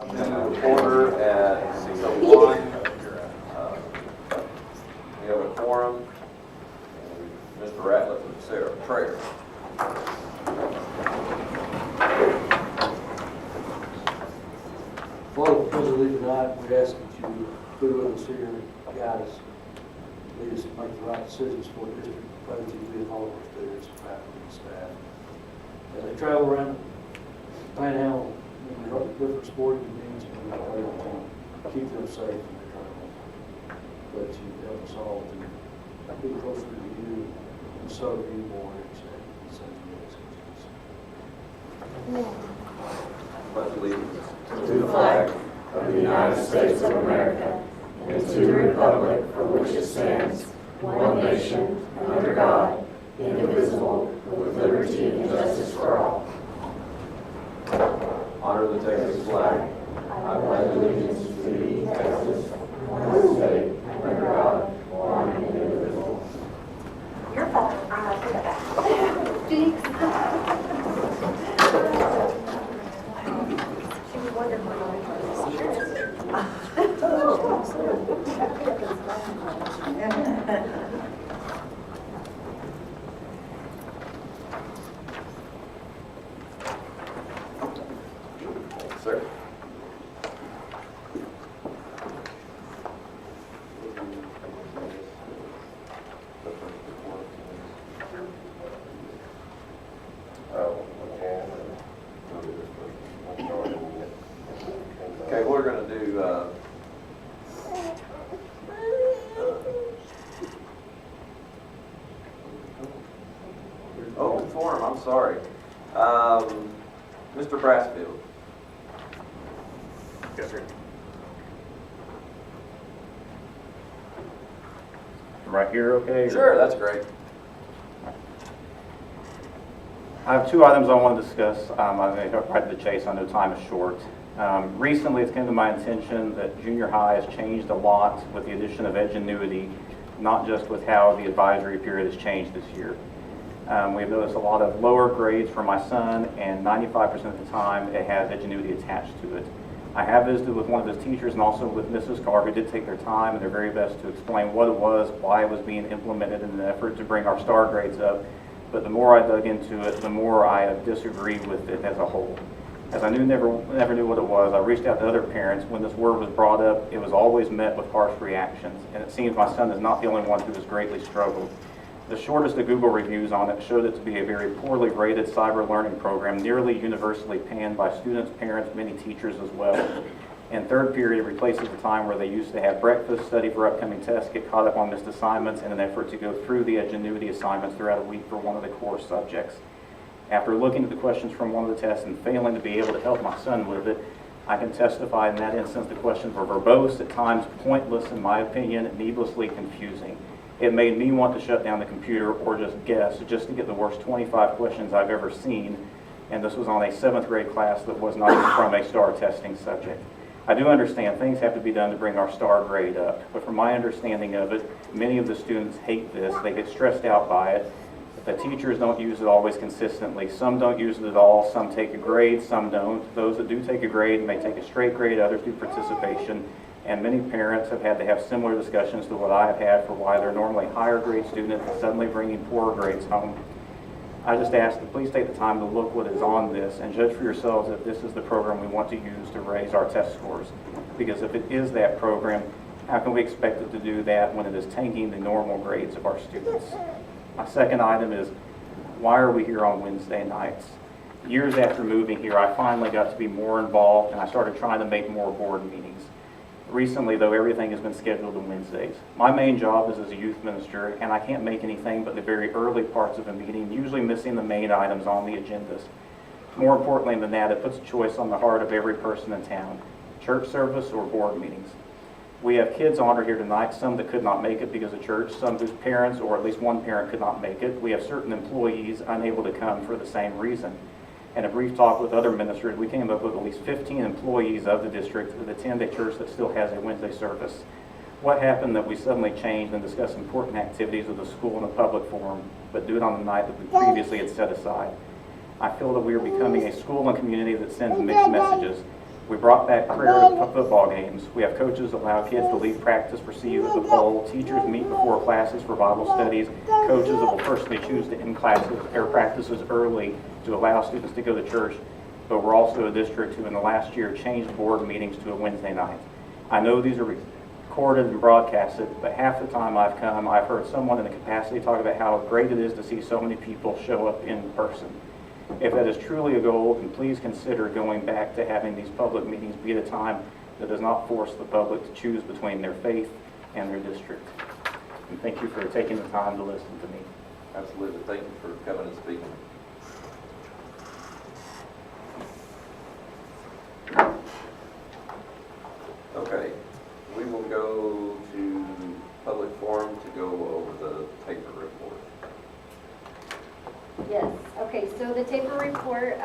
Order at 6:01. We have a quorum. Mr. Ratliff would say a prayer. Father, because we leave tonight, we ask that you be with us here and guide us, lead us to make the right decisions for the district. Pray that you be with all of our students, faculty, and staff. As they travel around the Panhandle, in the different sporting events, we pray that you keep them safe in their travels. That you help us all to be closer to you and serve you more each day. Pledge allegiance to the flag of the United States of America and to the republic for which it stands, one nation, under God, indivisible, with liberty and justice for all. honor the Texas flag. I pledge allegiance to thee, Texas, one state, under God, one and indivisible. Your fault. I put it back. Jinx. She was wonderful. Sir. Okay, we're going to do open forum. I'm sorry. Mr. Brassfield. Yes, sir. Right here, okay? Sure, that's great. I have two items I want to discuss. I'm going to go right to the chase. I know time is short. Recently, it's come to my attention that junior high has changed a lot with the addition of Edgenuity, not just with how the advisory period has changed this year. We've noticed a lot of lower grades for my son, and 95% of the time it has Edgenuity attached to it. I have visited with one of his teachers and also with Mrs. Carr, who did take their time and their very best to explain what it was, why it was being implemented in an effort to bring our star grades up. But the more I dug into it, the more I disagreed with it as a whole. As I never knew what it was, I reached out to other parents. When this word was brought up, it was always met with harsh reactions. And it seems my son is not the only one who has greatly struggled. The shortest of Google reviews on it showed it to be a very poorly rated cyber learning program, nearly universally panned by students, parents, many teachers as well. And third period replaces the time where they used to have breakfast, study for upcoming tests, get caught up on missed assignments in an effort to go through the Edgenuity assignments throughout a week for one of the core subjects. After looking at the questions from one of the tests and failing to be able to help my son with it, I can testify in that instance the questions were verbose, at times pointless in my opinion, needlessly confusing. It made me want to shut down the computer or just guess, just to get the worst 25 questions I've ever seen. And this was on a 7th grade class that was not even from a STAR testing subject. I do understand things have to be done to bring our STAR grade up, but from my understanding of it, many of the students hate this. They get stressed out by it. The teachers don't use it always consistently. Some don't use it at all. Some take a grade, some don't. Those that do take a grade may take a straight grade, others do participation. And many parents have had to have similar discussions to what I have had for why they're normally higher grade students and suddenly bringing poorer grades home. I just ask that please take the time to look what is on this and judge for yourselves if this is the program we want to use to raise our test scores. Because if it is that program, how can we expect it to do that when it is tanking the normal grades of our students? My second item is, why are we here on Wednesday nights? Years after moving here, I finally got to be more involved and I started trying to make more board meetings. Recently, though, everything has been scheduled on Wednesdays. My main job is as a youth minister, and I can't make anything but the very early parts of a meeting, usually missing the main items on the agendas. More importantly than that, it puts a choice on the heart of every person in town, church service or board meetings. We have kids honored here tonight, some that could not make it because of church, some whose parents or at least one parent could not make it. We have certain employees unable to come for the same reason. In a brief talk with other ministers, we came up with at least 15 employees of the district that attend a church that still has a Wednesday service. What happened that we suddenly changed and discussed important activities of the school in a public forum, but do it on the night that we previously had set aside? I feel that we are becoming a school and community that sends mixed messages. We brought back prayer to football games. We have coaches allow kids to leave practice for CU at the pole. Teachers meet before classes for Bible studies. Coaches will personally choose to end classes or practices early to allow students to go to church. But we're also a district who in the last year changed board meetings to a Wednesday night. I know these are recorded and broadcasted, but half the time I've come, I've heard someone in the capacity talk about how great it is to see so many people show up in person. If that is truly a goal, then please consider going back to having these public meetings be at a time that does not force the public to choose between their faith and their district. And thank you for taking the time to listen to me. Absolutely. Thank you for coming and speaking. Okay, we will go to public forum to go over the paper report. Yes, okay, so the TAPER report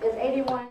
is 81.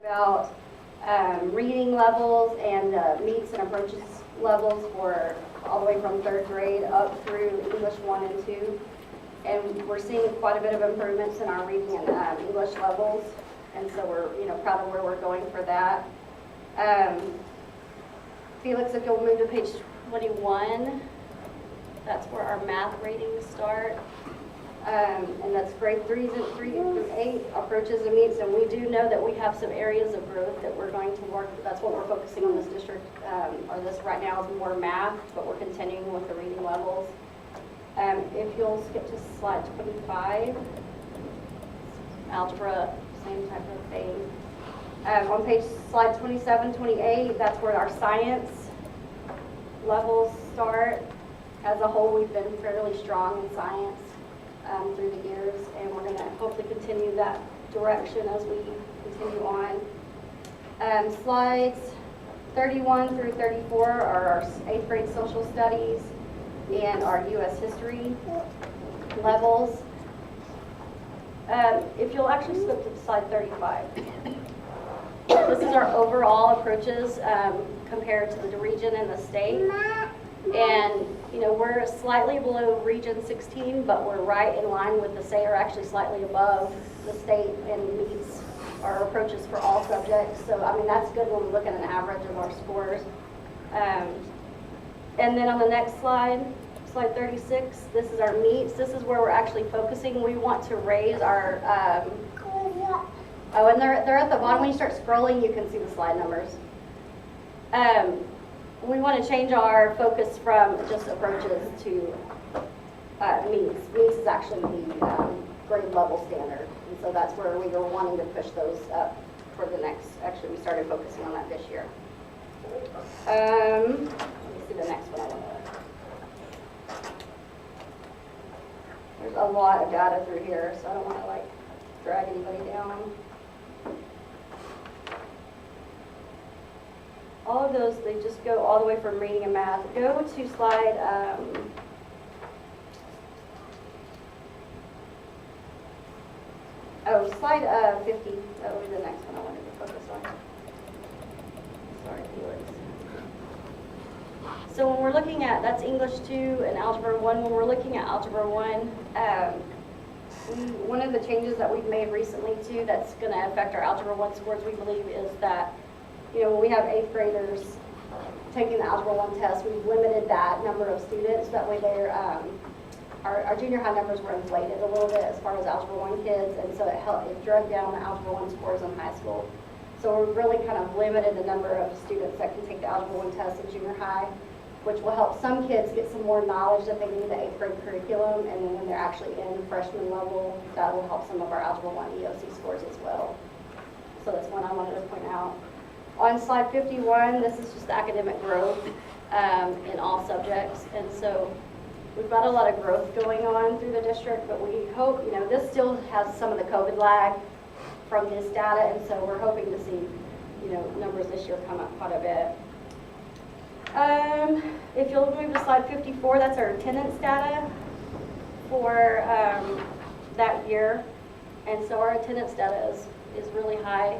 About reading levels and meets and approaches levels for all the way from 3rd grade up through English 1 and 2. And we're seeing quite a bit of improvements in our reading and English levels. And so we're proud of where we're going for that. Felix, if you'll move to page 21, that's where our math ratings start. And that's grade 3 through 8 approaches and meets, and we do know that we have some areas of growth that we're going to work. That's what we're focusing on this district, or this right now is more math, but we're continuing with the reading levels. If you'll skip to slide 25, algebra, same type of thing. On page slide 27, 28, that's where our science levels start. As a whole, we've been fairly strong in science through the years, and we're going to hopefully continue that direction as we continue on. Slides 31 through 34 are our 8th grade social studies and our U.S. history levels. If you'll actually flip to slide 35. This is our overall approaches compared to the region and the state. And, we're slightly below Region 16, but we're right in line with the state, or actually slightly above the state, and meets our approaches for all subjects. So, that's good when we look at an average of our scores. And then on the next slide, slide 36, this is our meets. This is where we're actually focusing. We want to raise our, and they're at the bottom. When you start scrolling, you can see the slide numbers. We want to change our focus from just approaches to meets. Meets is actually the grade level standard, and so that's where we were wanting to push those up for the next. Actually, we started focusing on that this year. Let me see the next one. There's a lot of data through here, so I don't want to drag anybody down. All of those, they just go all the way from reading and math. Go to slide slide 50. That will be the next one I wanted to focus on. Sorry, Felix. So when we're looking at, that's English 2 and Algebra 1. When we're looking at Algebra 1, One of the changes that we've made recently too, that's going to affect our Algebra 1 scores, we believe, is that, when we have 8th graders taking the Algebra 1 test, we've limited that number of students. That way our junior high numbers were inflated a little bit as far as Algebra 1 kids, and so it drug down the Algebra 1 scores in high school. So we've really kind of limited the number of students that can take the Algebra 1 test in junior high, which will help some kids get some more knowledge that they need the 8th grade curriculum, and then when they're actually in freshman level, that will help some of our Algebra 1 EOC scores as well. So that's one I wanted to point out. On slide 51, this is just academic growth in all subjects, and so we've got a lot of growth going on through the district, but we hope, this still has some of the COVID lag from this data, and so we're hoping to see, numbers this year come up quite a bit. If you'll move to slide 54, that's our attendance data for that year. And so our attendance data is really high.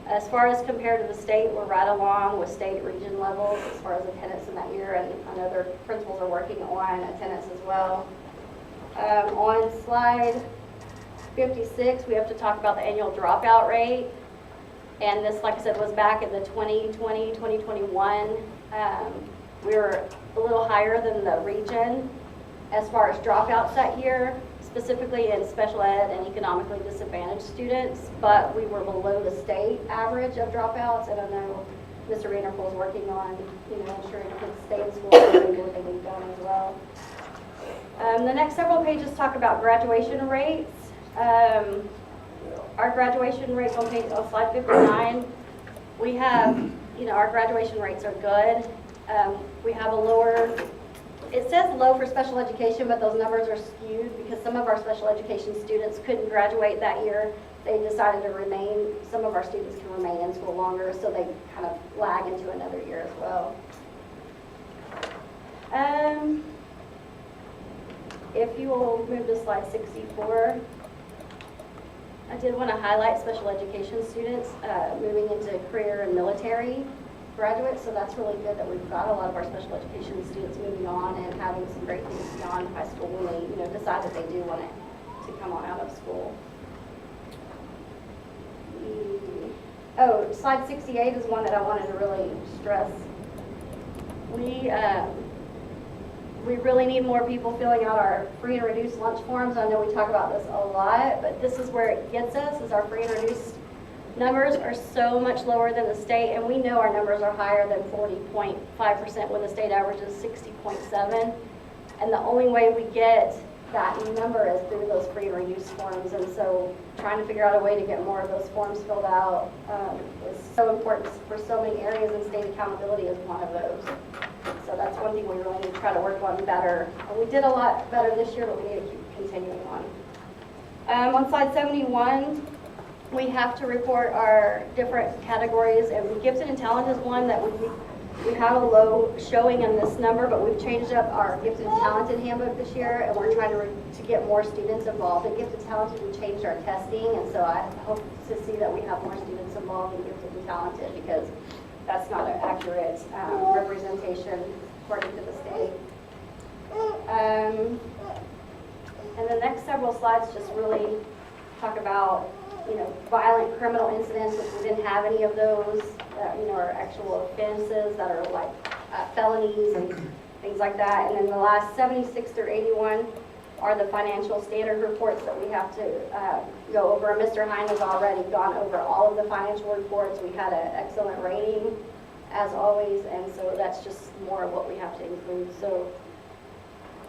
As far as compared to the state, we're right along with state region levels as far as attendance in that year, and I know their principals are working on attendance as well. On slide 56, we have to talk about the annual dropout rate. And this, like I said, was back in the 2020, 2021. We were a little higher than the region as far as dropouts that year, specifically in special ed and economically disadvantaged students, but we were below the state average of dropouts, and I know Mr. Vanderpool is working on, ensuring kids stay in school and do what they need done as well. The next several pages talk about graduation rates. Our graduation rates on slide 59, we have, our graduation rates are good. We have a lower, it says low for special education, but those numbers are skewed because some of our special education students couldn't graduate that year. They decided to remain, some of our students can remain in school longer, so they kind of lag into another year as well. If you will move to slide 64, I did want to highlight special education students moving into career and military graduates, so that's really good that we've got a lot of our special education students moving on and having some great things beyond high school when they, decide that they do want to come on out of school. Oh, slide 68 is one that I wanted to really stress. We really need more people filling out our free and reduced lunch forms. I know we talk about this a lot, but this is where it gets us, is our free and reduced numbers are so much lower than the state, and we know our numbers are higher than 40.5% when the state average is 60.7%. And the only way we get that number is through those free and reduced forms, and so trying to figure out a way to get more of those forms filled out is so important for so many areas, and state accountability is one of those. So that's one thing we really need to try to work on better. We did a lot better this year, but we need to keep continuing on. On slide 71, we have to report our different categories, and gifted and talented is one that we have a low showing in this number, but we've changed up our gifted and talented handbook this year, and we're trying to get more students involved. In gifted and talented, we changed our testing, and so I hope to see that we have more students involved in gifted and talented, because that's not an accurate representation according to the state. And the next several slides just really talk about violent criminal incidents, which we didn't have any of those, are actual offenses that are like felonies and things like that. And then the last 76 through 81 are the financial standard reports that we have to go over. Mr. Hine has already gone over all of the financial reports. We had an excellent rating, as always, and so that's just more of what we have to include. So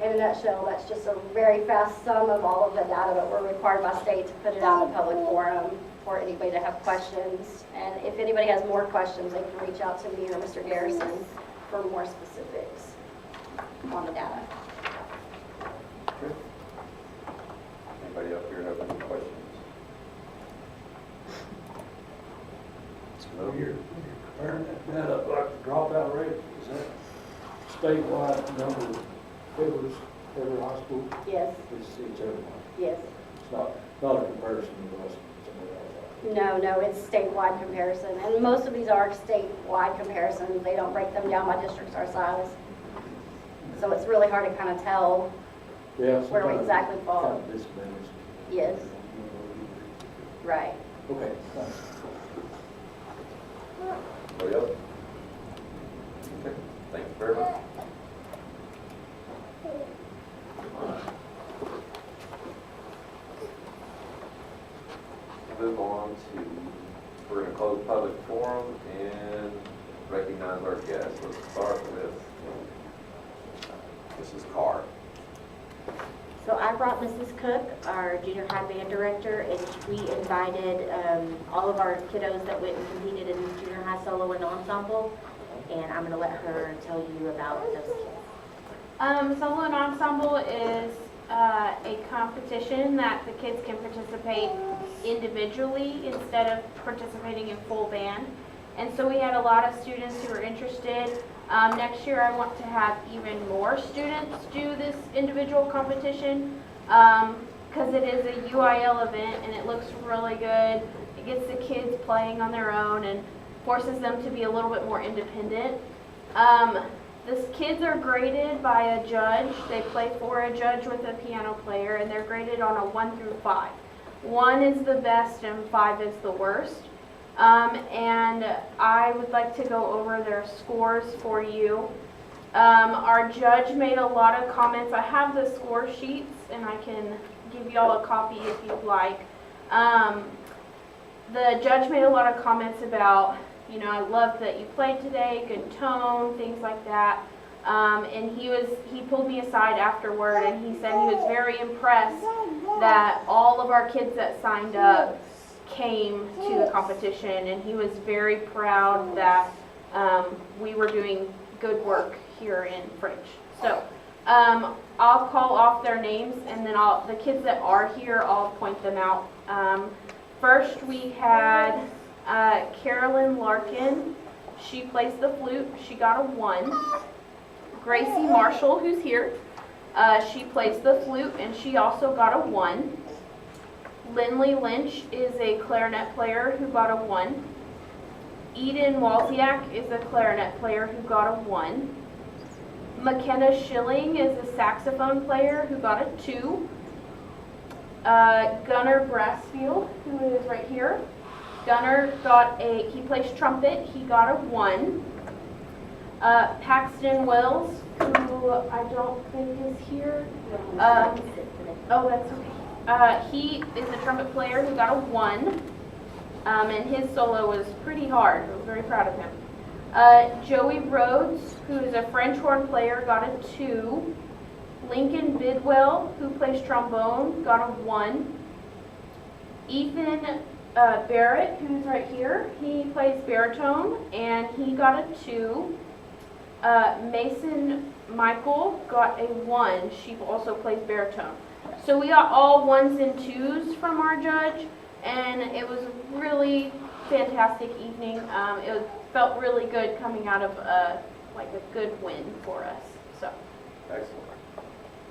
in a nutshell, that's just a very fast sum of all of the data, but we're required by state to put it out in the public forum for anybody to have questions. And if anybody has more questions, they can reach out to me or Mr. Garrison for more specifics on the data. Anybody up here have any questions? So you're comparing that up, like the dropout rate, is that statewide number that covers every high school? Yes, It's everyone. yes. It's not a comparison to us, somebody else. No, it's statewide comparison. And most of these are statewide comparisons. They don't break them down by districts our size. So it's really hard to kind of tell Yeah, where we sometimes exactly it's fall. kind of disadvantaged. Yes, right. Okay, thanks. Anybody else? Okay, thank you very much. Move on to, we're going to close public forum and recognize our guests. Let's start with Mrs. Carr. So I brought Mrs. Cook, our junior high band director, and we invited all of our kiddos that went and competed in junior high solo and ensemble, and I'm going to let her tell you about those kids. Solo and ensemble is a competition that the kids can participate individually instead of participating in full band. And so we had a lot of students who were interested. Next year I want to have even more students do this individual competition because it is a UIL event and it looks really good. It gets the kids playing on their own and forces them to be a little bit more independent. The kids are graded by a judge. They play for a judge with a piano player, and they're graded on a 1 through 5. 1 is the best and 5 is the worst. And I would like to go over their scores for you. Our judge made a lot of comments. I have the score sheets, and I can give y'all a copy if you'd like. The judge made a lot of comments about, you know, I love that you played today, good tone, things like that. And he pulled me aside afterward and he said he was very impressed that all of our kids that signed up came to the competition, and he was very proud that we were doing good work here in French. So I'll call off their names, and then the kids that are here, I'll point them out. First we had Carolyn Larkin. She plays the flute. She got a 1. Gracie Marshall, who's here, she plays the flute, and she also got a 1. Lindley Lynch is a clarinet player who got a 1. Eden Walziak is a clarinet player who got a 1. McKenna Schilling is a saxophone player who got a 2. Gunnar Brassfield, who is right here. Gunnar he plays trumpet, he got a 1. Paxton Wells, who I don't think is here. Oh, that's okay. He is a trumpet player who got a 1. And his solo was pretty hard. I was very proud of him. Joey Rhodes, who is a French horn player, got a 2. Lincoln Bidwell, who plays trombone, got a 1. Ethan Barrett, who's right here, he plays baritone, and he got a 2. Mason Michael got a 1. She also plays baritone. So we got all 1s and 2s from our judge, and it was a really fantastic evening. It felt really good coming out of a good win for us. So. Excellent.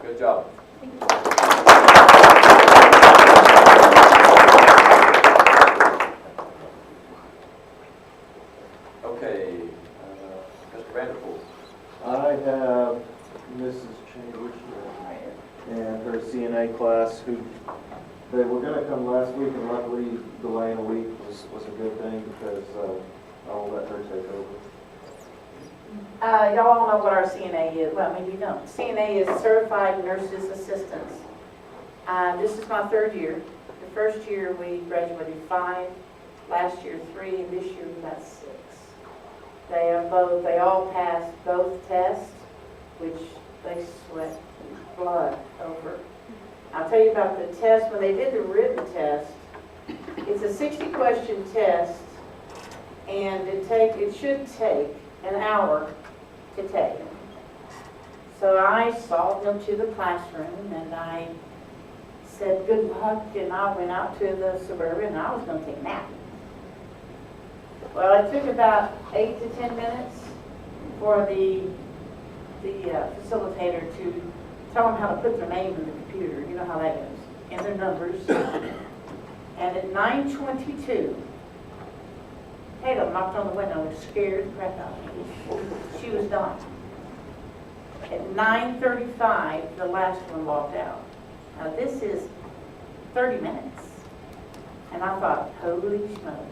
Good job. Thank you. Okay, Mr. Vanderpool. I have Mrs. Chambers and her CNA class who, they were going to come last week, and luckily delaying a week was a good thing because I'll let her take over. Y'all all know what our CNA is. Well, maybe you don't. CNA is Certified Nurses Assistants. This is my 3rd year. The first year we graduated 5, last year 3, and this year we got 6. They all passed both tests, which they sweat blood over. I'll tell you about the test. When they did the written test, it's a 60-question test, and it should take an hour to take. So I saw them to the classroom, and I said good luck, and I went out to the Suburban, and I was going to take a nap. Well, it took about 8 to 10 minutes for the facilitator to tell them how to put their name in the computer. You know how that goes. And their numbers. And at 9:22, Caleb knocked on the window and scared the crap out of me. She was done. At 9:35, the last one walked out. Now this is 30 minutes. And I thought, holy smoke,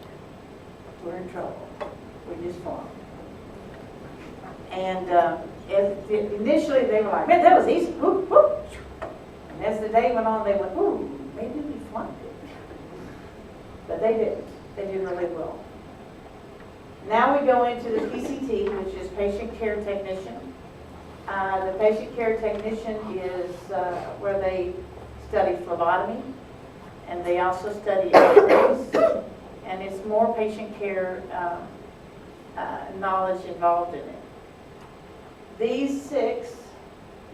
we're in trouble. We just flunked. And initially they were like, man, that was easy. Whoop, whoop. And as the day went on, they went, ooh, maybe we flunked it. But they didn't. They did really well. Now we go into the PCT, which is Patient Care Technician. The Patient Care Technician is where they study phlebotomy, and they also study X-rays, and it's more patient care knowledge involved in it. These 6,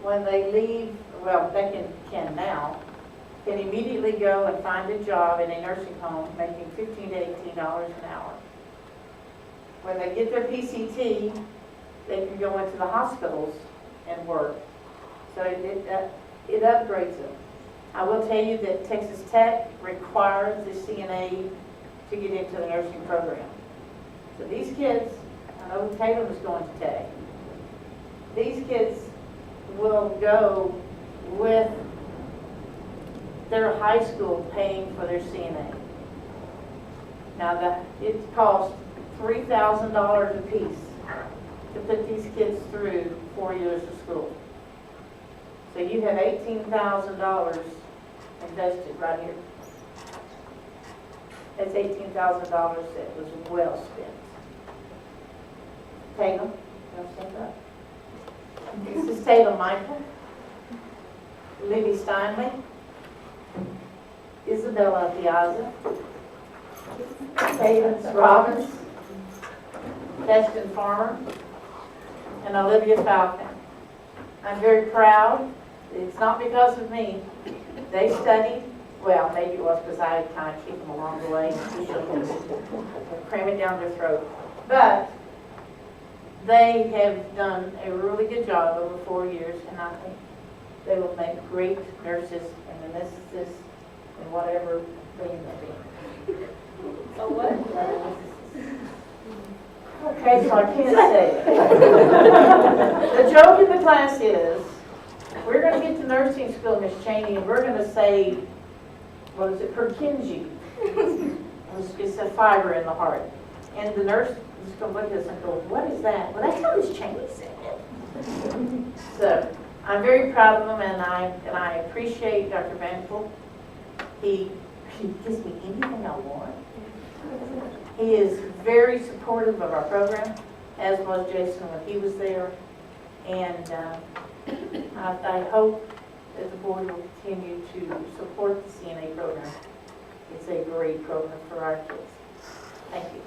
when they leave, well, they can now, can immediately go and find a job in a nursing home making $15 to $18 an hour. When they get their PCT, they can go into the hospitals and work. So it upgrades them. I will tell you that Texas Tech requires the CNA to get into the nursing program. So these kids, I know Taylor was going to Tech, these kids will go with their high school paying for their CNA. Now it costs $3,000 apiece to put these kids through 4 years of school. So you have $18,000 invested right here. That's $18,000 that was well spent. Tatum, you want to stand up? This is Tatum Michael, Libby Steinley, Isabella Piazza, Cadence Robbins, Destin Farmer, and Olivia Falcon. I'm very proud. It's not because of me. They studied, well, maybe it was because I kind of keep them along the way, cram it down their throat. But they have done a really good job over 4 years, and I think they will make great nurses and anesthetists and whatever they end up being. Oh, what? Okay, so I can't say it. The joke in the class is, we're going to get to nursing school, Miss Cheney, and we're going to say, what is it, Purkinje. It's a fiber in the heart. And the nurse is going to look at us and go, what is that? Well, that's how Miss Cheney said it. So, I'm very proud of them, and I appreciate Dr. Vanderpool. He gives me anything I want. He is very supportive of our program, as was Jason when he was there. And I hope that the board will continue to support the CNA program. It's a great program for our kids. Thank you.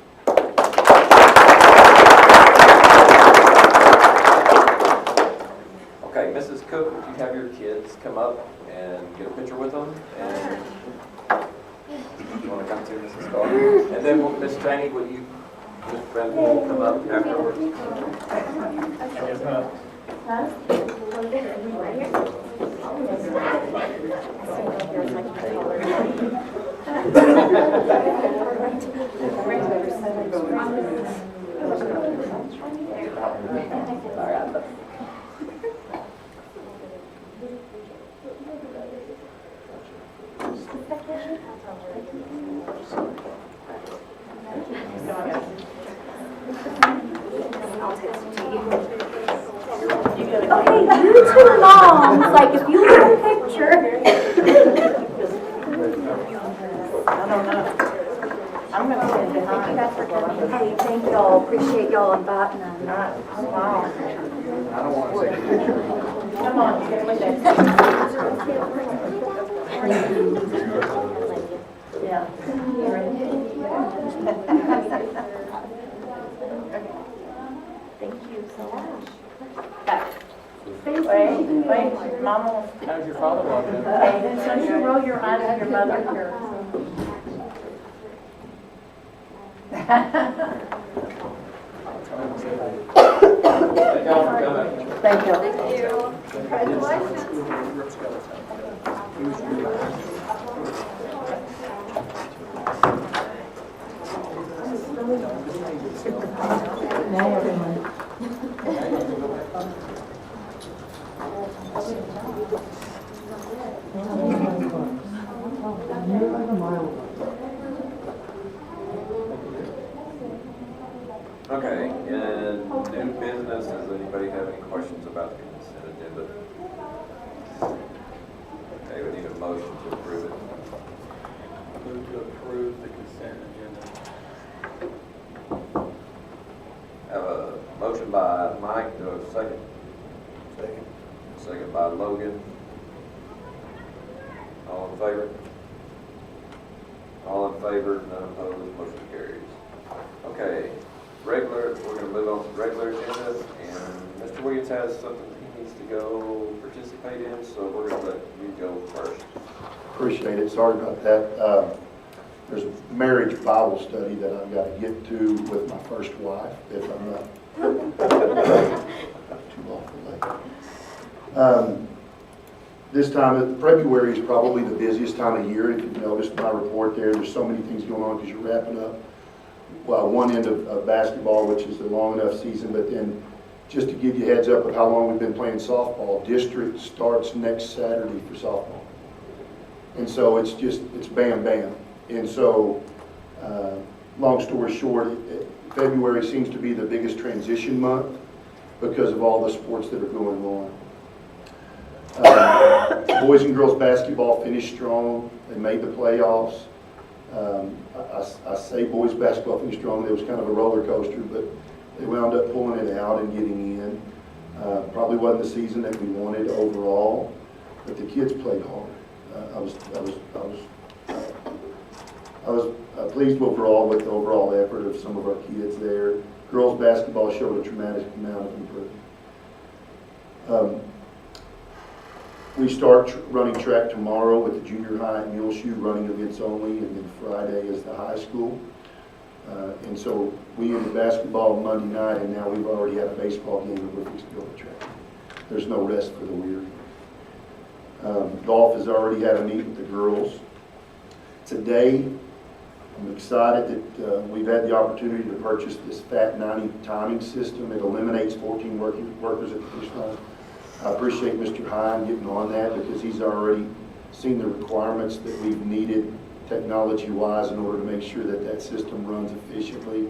Okay, Mrs. Cook, would you have your kids come up and get a picture with them? And you want to come to Mrs. Carter? And then Miss Cheney, will you, Mr. Vanderpool, come up afterwards? Okay, you two moms, like if you want a picture. I don't know. I'm going to stand behind. You guys for coming. Hey, thank y'all. Appreciate y'all inviting us. Smile. I don't want to take a picture. Come on, get with that. Yeah. Thank you so much. Wait, Mama. How's your father walking? Okay, then so you roll your eyes at your mother. Thank y'all for coming. Thank you. Thank you. Congratulations. Now everyone. about the consent agenda? Okay, we need a motion to approve it. Move to approve the consent agenda. Have a motion by Mike, do I have a second? Second. Second by Logan. All in favor? All in favor, none opposed, motion carries. Okay, we're gonna move on to the regular agenda, and Mr. Williams has something he needs to go participate in, so we're gonna let you go first. Appreciate it. Sorry about that. There's a marriage Bible study that I've got to get to with my first wife, if I'm not too awful late. This time, February is probably the busiest time of year. If you've noticed my report there's so many things going on because you're wrapping up one end of basketball, which is the long enough season, but then just to give you a heads up of how long we've been playing softball, district starts next Saturday for softball. And so it's bam, bam. And so, long story short, February seems to be the biggest transition month because of all the sports that are going on. Boys and girls basketball finished strong. They made the playoffs. I say boys basketball finished strong. It was kind of a roller coaster, but they wound up pulling it out and getting in. Probably wasn't the season that we wanted overall, but the kids played hard. I was pleased overall with the overall effort of some of our kids there. Girls basketball showed a tremendous amount of improvement. We start running track tomorrow with the junior high at Muleshoe, running events only, and then Friday is the high school. And so we ended basketball Monday night, and now we've already had a baseball game, and we're fixing to go to track. There's no rest for the weary. Golf has already had a meet with the girls. Today, I'm excited that we've had the opportunity to purchase this FAT 90 timing system. It eliminates 14 workers at the finish line. I appreciate Mr. Hine getting on that because he's already seen the requirements that we've needed technology-wise in order to make sure that that system runs efficiently.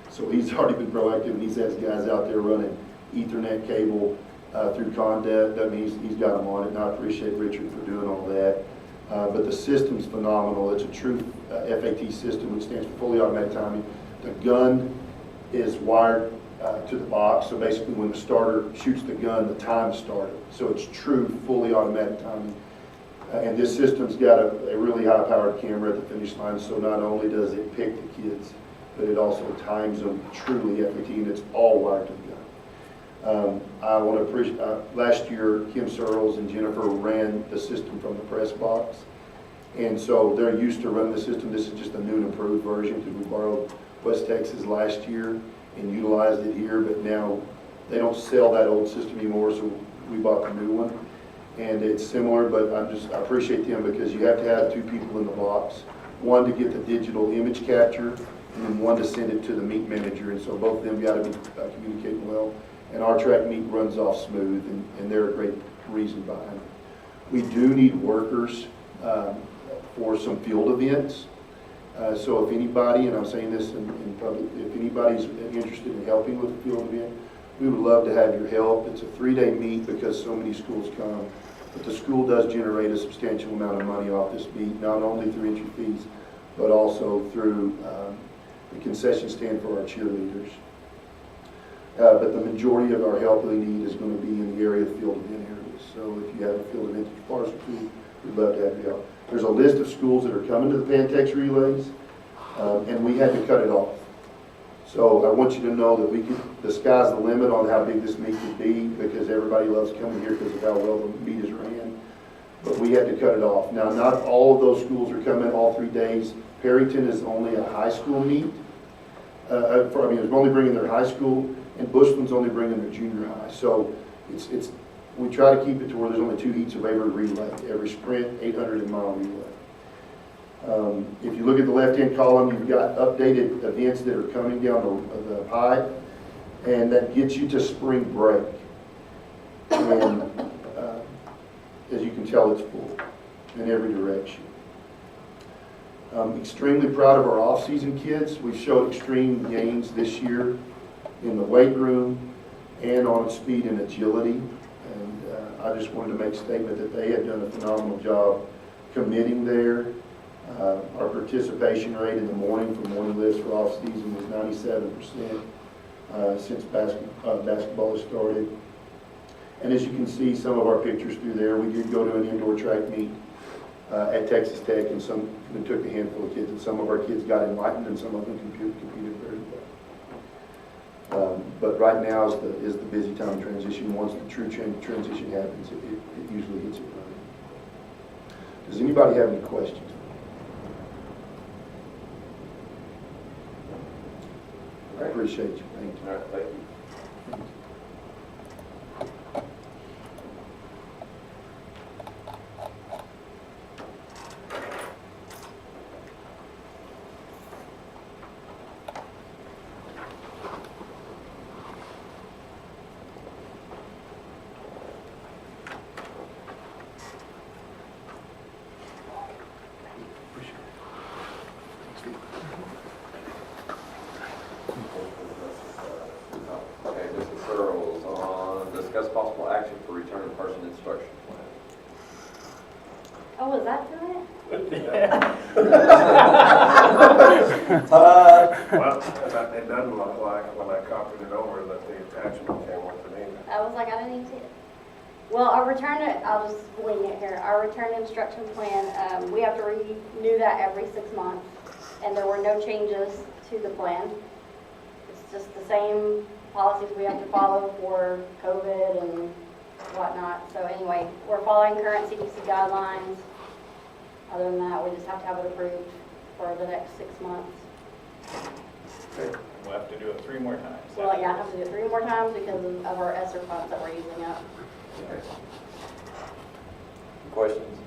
So he's already been proactive, and he's has guys out there running Ethernet cable through conduit. That means he's got them on it, and I appreciate Richard for doing all that. But the system's phenomenal. It's a true FAT system, which stands for fully automatic timing. The gun is wired to the box, so basically when the starter shoots the gun, the time started. So it's true, fully automatic timing. And this system's got a really high-powered camera at the finish line, so not only does it pick the kids, but it also times them truly FAT, and it's all wired to the gun. I want to appreciate, last year, Kim Searles and Jennifer ran the system from the press box, and so they're used to running the system. This is just a new and improved version because we borrowed West Texas last year and utilized it here, but now they don't sell that old system anymore, so we bought the new one. And it's similar, but I appreciate them because you have to have two people in the box. One to get the digital image capture, and then one to send it to the meet manager, and so both of them got to be communicating well. And our track meet runs off smooth, and they're a great reason behind it. We do need workers for some field events. So if anybody, and I'm saying this in public, if anybody's interested in helping with the field event, we would love to have your help. It's a 3-day meet because so many schools come, but the school does generate a substantial amount of money off this meet, not only through entry fees, but also through the concession stand for our cheerleaders. But the majority of our help we need is going to be in the area of field event areas. So if you have a field event that you're partial to, we'd love to have your help. There's a list of schools that are coming to the Pantex relays, and we had to cut it off. So I want you to know that the sky's the limit on how big this meet could be because everybody loves coming here because of how well the meet is ran. But we had to cut it off. Now, not all of those schools are coming all 3 days. Perryton is only a high school meet. It's only bringing their high school, and Bushland's only bringing their junior high. So we try to keep it to where there's only 2 heats of every relay, every sprint, 800-mile relay. If you look at the left-hand column, you've got updated events that are coming down the pipe, and that gets you to spring break. And as you can tell, it's full in every direction. I'm extremely proud of our off-season kids. We've showed extreme gains this year in the weight room and on speed and agility. I just wanted to make a statement that they had done a phenomenal job committing there. Our participation rate in the morning for morning lifts for off-season was 97% since basketball has started. And as you can see some of our pictures through there, we did go to an indoor track meet at Texas Tech, and it took a handful of kids, and some of our kids got enlightened and some of them competed very well. But right now is the busy time of transition. Once the true transition happens, it usually hits it running. Does anybody have any questions? I appreciate you. Thank you. All right, thank you. Okay, Mrs. Searles on discuss possible action for return of person instruction plan. Oh, was that tonight? Well, it doesn't look like when I copied it over that the attachment came with it either. I was like, I didn't even see it. Well, our return, I'll just wing it here. Our return instruction plan, we have to renew that every 6 months, and there were no changes to the plan. It's just the same policies we have to follow for COVID and whatnot. So anyway, we're following current CDC guidelines. Other than that, we just have to have it approved for the next 6 months. We'll have to do it 3 more times. Well, yeah, I have to do it 3 more times because of our ESSER funds that we're using up. Okay. Questions?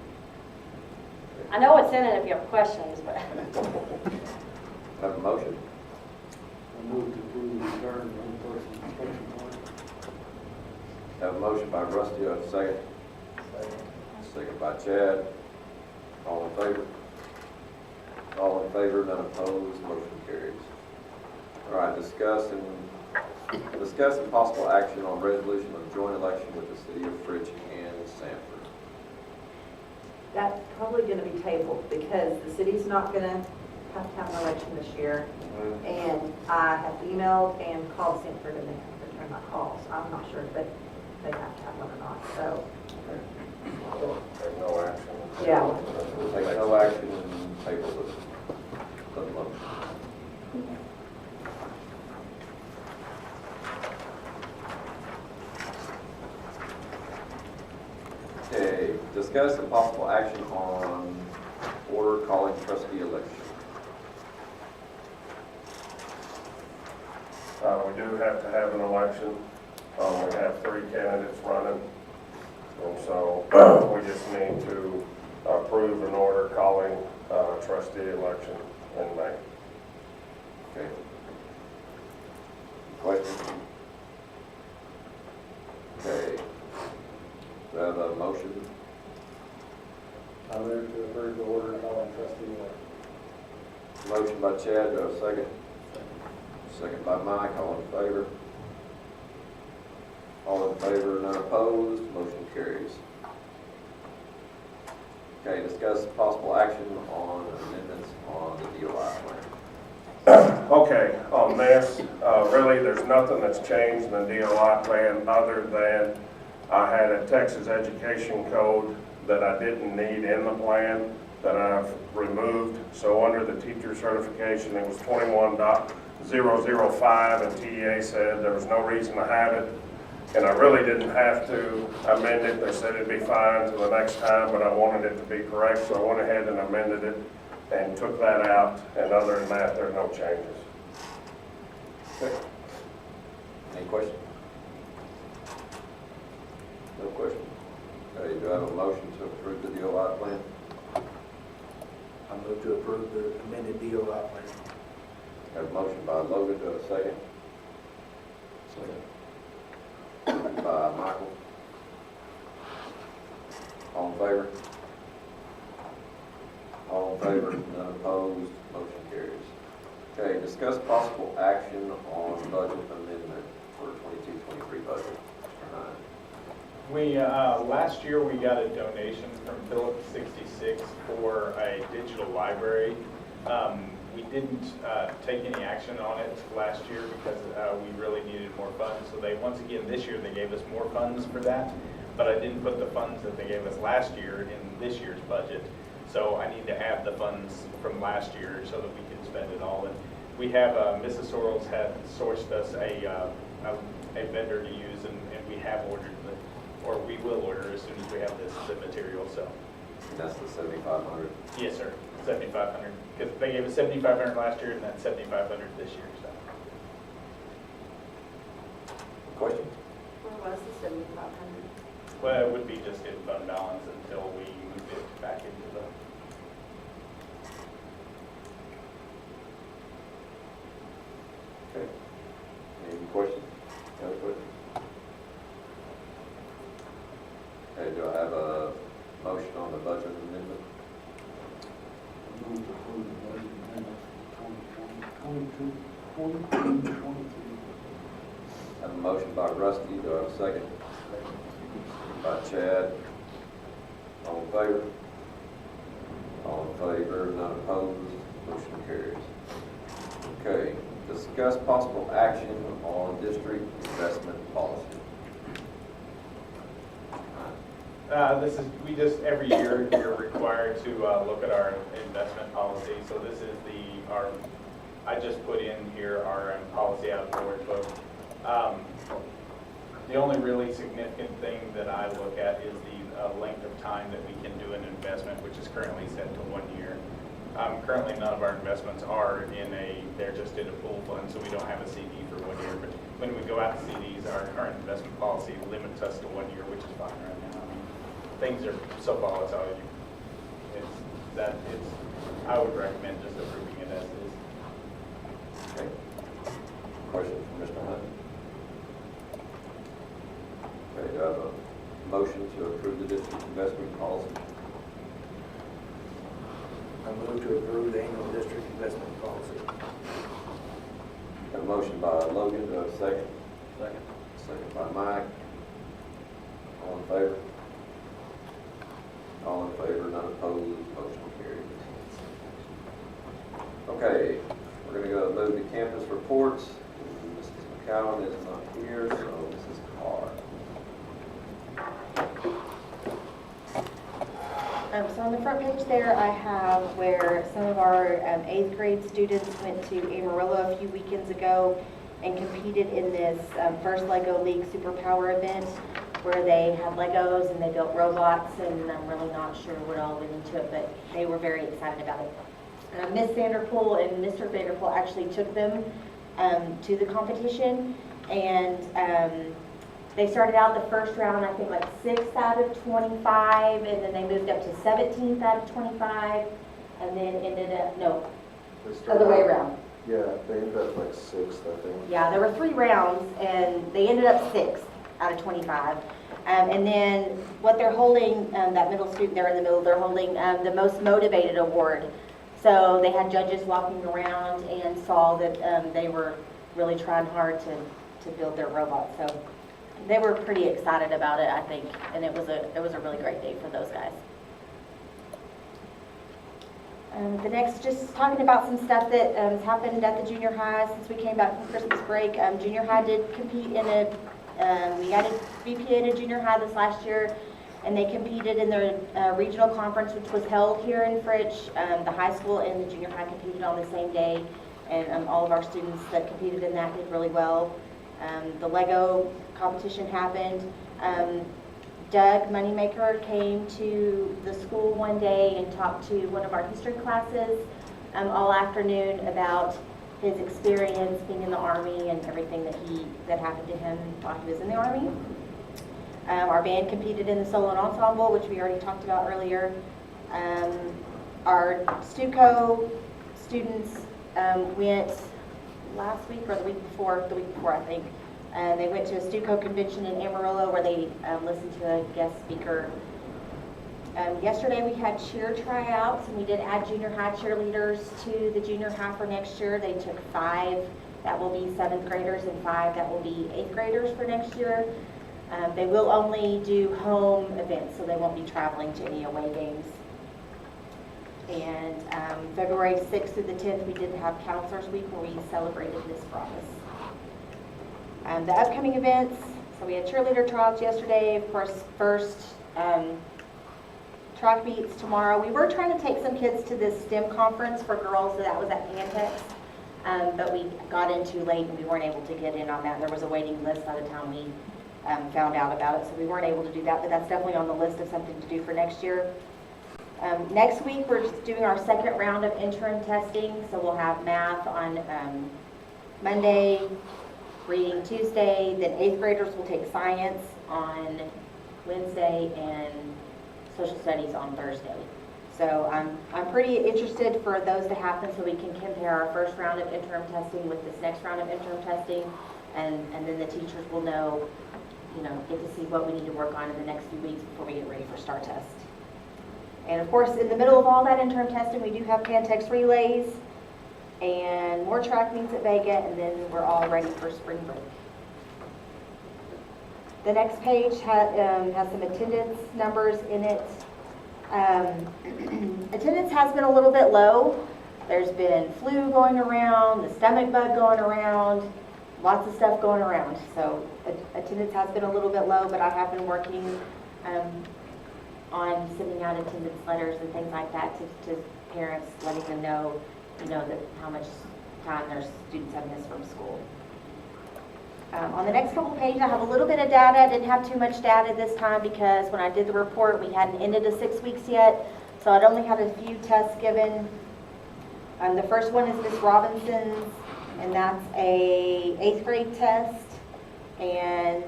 I know what's in it if you have questions, but Have a motion? I move to approve the return of in-person instruction plan. Have a motion by Rusty, do I have a second? Second by Chad. All in favor? All in favor, none opposed, motion carries. All right, discuss and possible action on resolution of joint election with the city of Fritch and Sanford. That's probably going to be tabled because the city's not going to have an election this year. And I have emailed and called Sanford and they have returned my calls. I'm not sure if they have to have one or not, so. There's no action. Yeah. We'll take no action and table the motion. Okay, discuss and possible action on order calling trustee election. We do have to have an election. We have 3 candidates running. And so we just need to approve an order calling trustee election in May. Okay. Questions? Okay. Do I have a motion? I move to approve the order calling trustee election. Motion by Chad, do I have a second? Second by Mike, all in favor? All in favor, none opposed, motion carries. Okay, discuss possible action on amendments on the DOI plan. Okay, on this, really, there's nothing that's changed in the DOI plan other than I had a Texas Education Code that I didn't need in the plan that I've removed. So under the teacher certification, it was 21.005, and TEA said there was no reason to have it. And I really didn't have to amend it. They said it'd be fine till the next time, but I wanted it to be correct, so I went ahead and amended it and took that out. And other than that, there are no changes. Okay. Any questions? No questions. Okay, do I have a motion to approve the DOI plan? I move to approve the amended DOI plan. Have a motion by Logan, do I have a second? Second by Michael. All in favor? All in favor, none opposed, motion carries. Okay, discuss possible action on budget amendment for 22-23 budget. Mr. Hine. Last year, we got a donation from Phillips 66 for a digital library. We didn't take any action on it last year because we really needed more funds. So once again, this year, they gave us more funds for that. But I didn't put the funds that they gave us last year in this year's budget. So I need to add the funds from last year so that we can spend it all. And we have, Mrs. Sorrells had sourced us a vendor to use, and we have ordered or we will order as soon as we have the material. So That's the 7,500. yes, sir, 7,500. Because they gave us 7,500 last year, and that's 7,500 this year. So Question? Where was the 7,500? well, it would be just in fund balance until we move it back into the. Okay. Any questions? Any other questions? Okay, do I have a motion on the budget amendment? Move to approve the budget amendment for 2022-23. Have a motion by Rusty, do I have a second? By Chad. All in favor? All in favor, none opposed, motion carries. Okay, discuss possible action on district investment policy. We just, every year, we're required to look at our investment policy. So this is I just put in here our policy out of the board book. The only really significant thing that I look at is the length of time that we can do an investment, which is currently set to 1 year. Currently, none of our investments are they're just in a pool fund, so we don't have a CD for 1 year. But when we go out to CDs, our current investment policy limits us to 1 year, which is fine right now. I mean, things are so volatile. I would recommend just approving it as is. Okay. Question from Mr. Hunt? Okay, do I have a motion to approve the district investment policy? I move to approve the annual district investment policy. Got a motion by Logan, do I have a second? Second. Second by Mike. All in favor? All in favor, none opposed, motion carries. Okay, we're going to move to campus reports. Mrs. McCowan is not here, so Mrs. Carr. So on the front page there, I have where some of our 8th grade students went to Amarillo a few weekends ago and competed in this first LEGO League Superpower event where they had Legos and they built robots, and I'm really not sure what all went into it, but they were very excited about it. Miss Vanderpool and Mr. Vanderpool actually took them to the competition, and they started out the first round, I think, like 6th out of 25, and then they moved up to 17th out of 25, and then ended up, no, other way around. Yeah, they ended up like 6th, I think. Yeah, there were 3 rounds, and they ended up 6th out of 25. And then what they're holding, that middle student there in the middle, they're holding the most motivated award. So they had judges walking around and saw that they were really trying hard to build their robot. So they were pretty excited about it, I think, and it was a really great day for those guys. The next, just talking about some stuff that has happened at the junior high since we came back from Christmas break. Junior high did compete in we added VPA to junior high this last year, and they competed in their regional conference, which was held here in Fritch. The high school and the junior high competed on the same day, and all of our students that competed in that did really well. The Lego competition happened. Doug Moneymaker came to the school one day and talked to one of our history classes all afternoon about his experience being in the Army and everything that happened to him while he was in the Army. Our band competed in the solo and ensemble, which we already talked about earlier. Our STUCO students went last week or the week before I think. They went to a STUCO convention in Amarillo where they listened to a guest speaker. Yesterday we had cheer tryouts, and we did add junior high cheerleaders to the junior high for next year. They took 5 that will be 7th graders and 5 that will be 8th graders for next year. They will only do home events, so they won't be traveling to any away games. And February 6th through the 10th, we did have Counselors Week where we celebrated Miss Promise. The upcoming events, so we had cheerleader tryouts yesterday, of course, first track meets tomorrow. We were trying to take some kids to this STEM conference for girls, so that was at Pantex, but we got in too late and we weren't able to get in on that. There was a waiting list by the time we found out about it, so we weren't able to do that, but that's definitely on the list of something to do for next year. Next week, we're just doing our second round of interim testing, so we'll have math on Monday, reading Tuesday, then 8th graders will take science on Wednesday and social studies on Thursday. So I'm pretty interested for those to happen so we can compare our first round of interim testing with this next round of interim testing, and then the teachers will know, get to see what we need to work on in the next few weeks before we get ready for STAR test. And of course, in the middle of all that interim testing, we do have Pantex relays and more track meets at Vega, and then we're all ready for spring break. The next page has some attendance numbers in it. Attendance has been a little bit low. There's been flu going around, the stomach bug going around, lots of stuff going around. So attendance has been a little bit low, but I have been working on sending out attendance letters and things like that to parents, letting them know, that how much time their students have missed from school. On the next couple pages, I have a little bit of data. I didn't have too much data this time because when I did the report, we hadn't ended the 6 weeks yet, so I'd only had a few tests given. The first one is Miss Robinson's, and that's a 8th grade test. And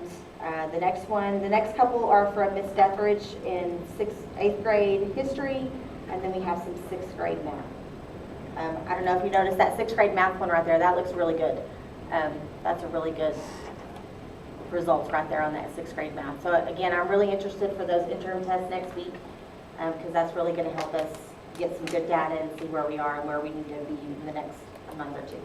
the next couple are from Miss Dethridge in 8th grade history, and then we have some 6th grade math. I don't know if you noticed that 6th grade math one right there. That looks really good. That's a really good results right there on that 6th grade math. So again, I'm really interested for those interim tests next week because that's really going to help us get some good data and see where we are and where we need to be in the next month or two.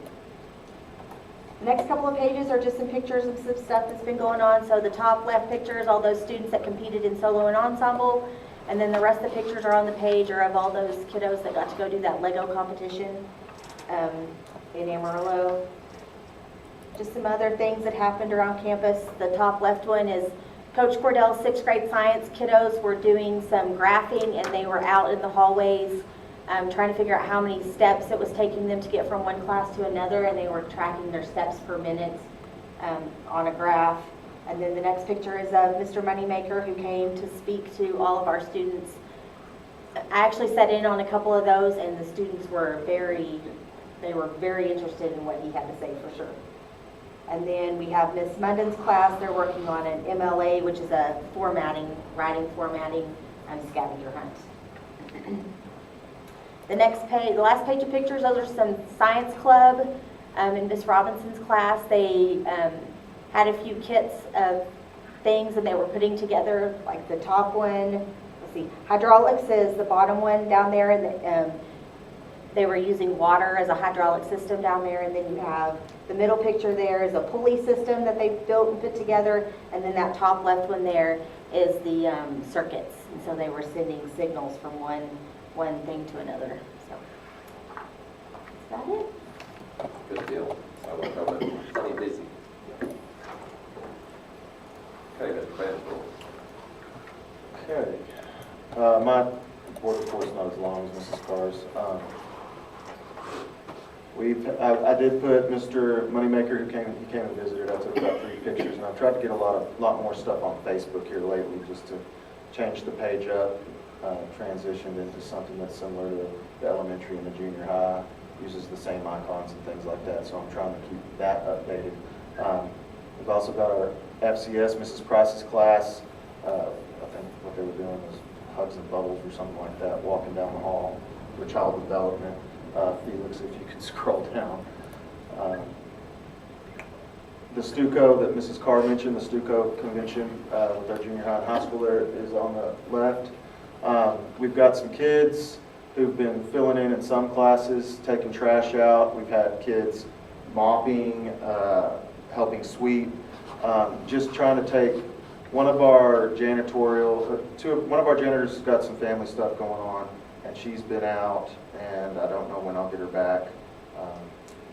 The next couple of pages are just some pictures of some stuff that's been going on. So the top left picture is all those students that competed in solo and ensemble. And then the rest of the pictures are on the page are of all those kiddos that got to go do that Lego competition in Amarillo. Just some other things that happened around campus. The top left one is Coach Cordell's 6th grade science kiddos were doing some graphing, and they were out in the hallways trying to figure out how many steps it was taking them to get from one class to another, and they were tracking their steps per minute on a graph. And then the next picture is of Mr. Moneymaker, who came to speak to all of our students. I actually sat in on a couple of those, and the students were very interested in what he had to say for sure. And then we have Miss Munden's class. They're working on an MLA, which is a writing formatting scavenger hunt. The next page, the last page of pictures, those are some science club in Miss Robinson's class. They had a few kits of things and they were putting together, like the top one, let's see, hydraulics is the bottom one down there, and they were using water as a hydraulic system down there, and then you have the middle picture there is a pulley system that they built and put together, and then that top left one there is the circuits, and so they were sending signals from one thing to another. So that's about it. Good deal. I will come in plenty busy. Okay, Mr. Vanderpool. Okay. My report, of course, not as long as Mrs. Carr's. I did put Mr. Moneymaker, who came and visited. I took about 3 pictures, and I've tried to get a lot more stuff on Facebook here lately, just to change the page up, transitioned into something that's similar to the elementary and the junior high, uses the same icons and things like that. So I'm trying to keep that updated. We've also got our FCS, Mrs. Price's class. I think what they were doing was hugs and bubbles or something like that, walking down the hall for child development. Felix, if you could scroll down. The Stuco that Mrs. Carr mentioned, the Stuco convention with our junior high and high school there is on the left. We've got some kids who've been filling in some classes, taking trash out. We've had kids mopping, helping sweep, just trying to take one of our one of our janitors has got some family stuff going on, and she's been out, and I don't know when I'll get her back.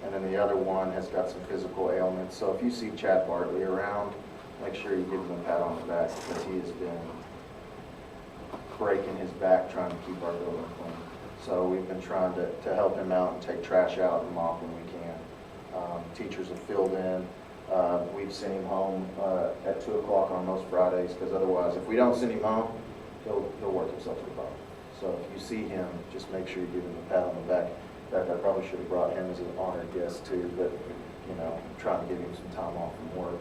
And then the other one has got some physical ailments. So if you see Chad Bartley around, make sure you give him a pat on the back, because he has been breaking his back trying to keep our building clean. So we've been trying to help him out and take trash out and mop when we can. Teachers have filled in. We've sent him home at 2 o'clock on most Fridays, because otherwise, if we don't send him home, he'll work himself to the bone. So if you see him, just make sure you give him a pat on the back. In fact, I probably should have brought him as an honored guest too, but, you know, I'm trying to give him some time off from work.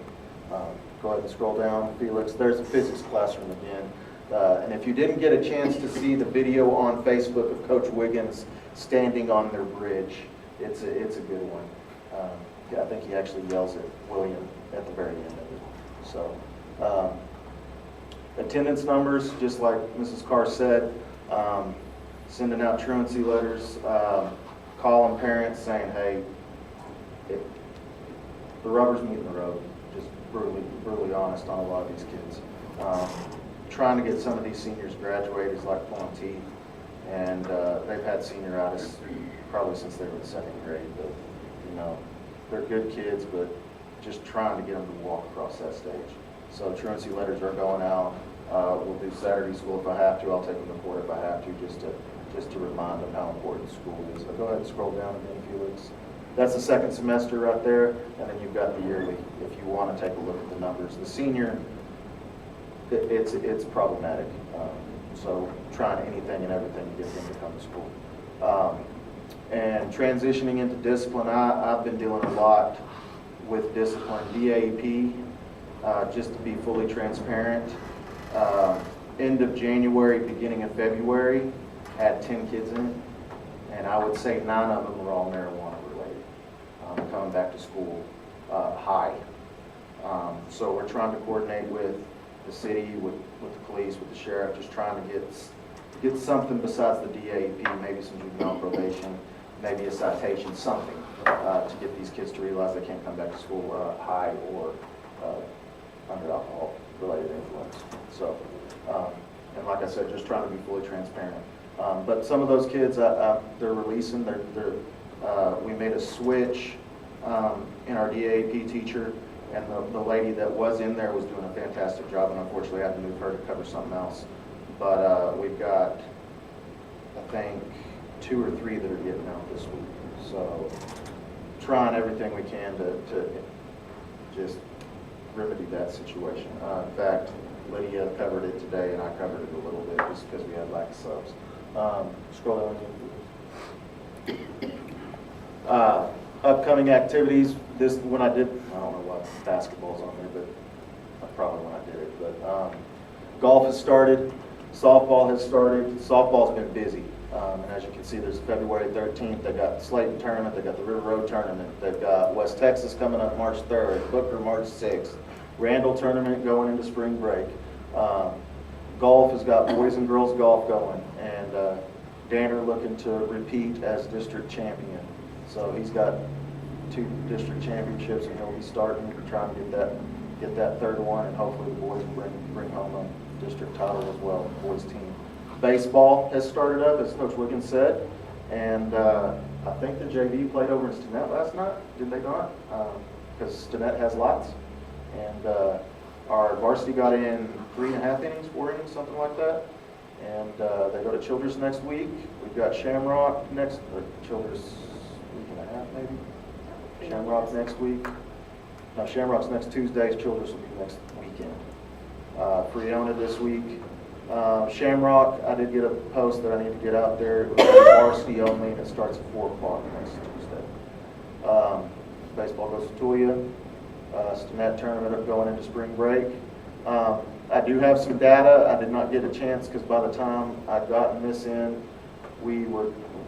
Go ahead and scroll down, Felix. There's the physics classroom again. And if you didn't get a chance to see the video on Facebook of Coach Wiggins standing on their bridge, it's a good one. Yeah, I think he actually yells at William at the very end of it. So, attendance numbers, just like Mrs. Carr said, sending out truancy letters, calling parents saying, hey, the rubber's meeting the road. Just brutally honest on a lot of these kids. Trying to get some of these seniors graduated is like pulling teeth, and they've had senioritis probably since they were in 2nd grade. But you know, they're good kids, but just trying to get them to walk across that stage. So truancy letters are going out. We'll do Saturday school if I have to. I'll take them to court if I have to, just to remind them how important school is. So go ahead and scroll down again, Felix. That's the 2nd semester right there, and then you've got the yearly if you want to take a look at the numbers. The senior, it's problematic. So trying anything and everything to get them to come to school. And transitioning into discipline, I've been dealing a lot with discipline. DAEP, just to be fully transparent, end of January, beginning of February, had 10 kids in it, and I would say 9 of them were all marijuana related, coming back to school high. So we're trying to coordinate with the city, with the police, with the sheriff, just trying to get something besides the DAEP, maybe some juvenile probation, maybe a citation, something to get these kids to realize they can't come back to school high or under alcohol-related influence. So, and like I said, just trying to be fully transparent. But some of those kids, they're releasing. We made a switch in our DAEP teacher, and the lady that was in there was doing a fantastic job, and unfortunately I had to move her to cover something else. But we've got, I think, 2 or 3 that are getting out this week. So trying everything we can to just remedy that situation. In fact, Lydia covered it today, and I covered it a little bit just because we had lack of subs. Scroll down. Upcoming activities. This when I don't know what basketball's on there, but probably when I did it. But golf has started. Softball has started. Softball's been busy. And as you can see, there's February 13th. They've got the Slayton tournament. They've got the River Road tournament. They've got West Texas coming up March 3rd. Booker March 6th. Randall tournament going into spring break. Golf has got boys and girls golf going. And Danner looking to repeat as district champion. So he's got 2 district championships, and he'll be starting to try and get that 3rd one, and hopefully the boys will bring home a district title as well, the boys team. Baseball has started up, as Coach Wiggins said, and I think the JV played over in Stinnett last night, did they not? Because Stinnett has lots, and our varsity got in 3.5 innings, 4 innings, something like that. And they go to Childress next week. We've got Shamrock next, or Childress week and a half maybe. Shamrock next week. No, Shamrock's next Tuesday. Childress will be next weekend. Freona this week. Shamrock, I did get a post that I need to get out there. It was varsity only, and it starts at 4 o'clock next Tuesday. Baseball goes to Tulia. Stinnett tournament going into spring break. I do have some data. I did not get a chance because by the time I'd gotten this in, we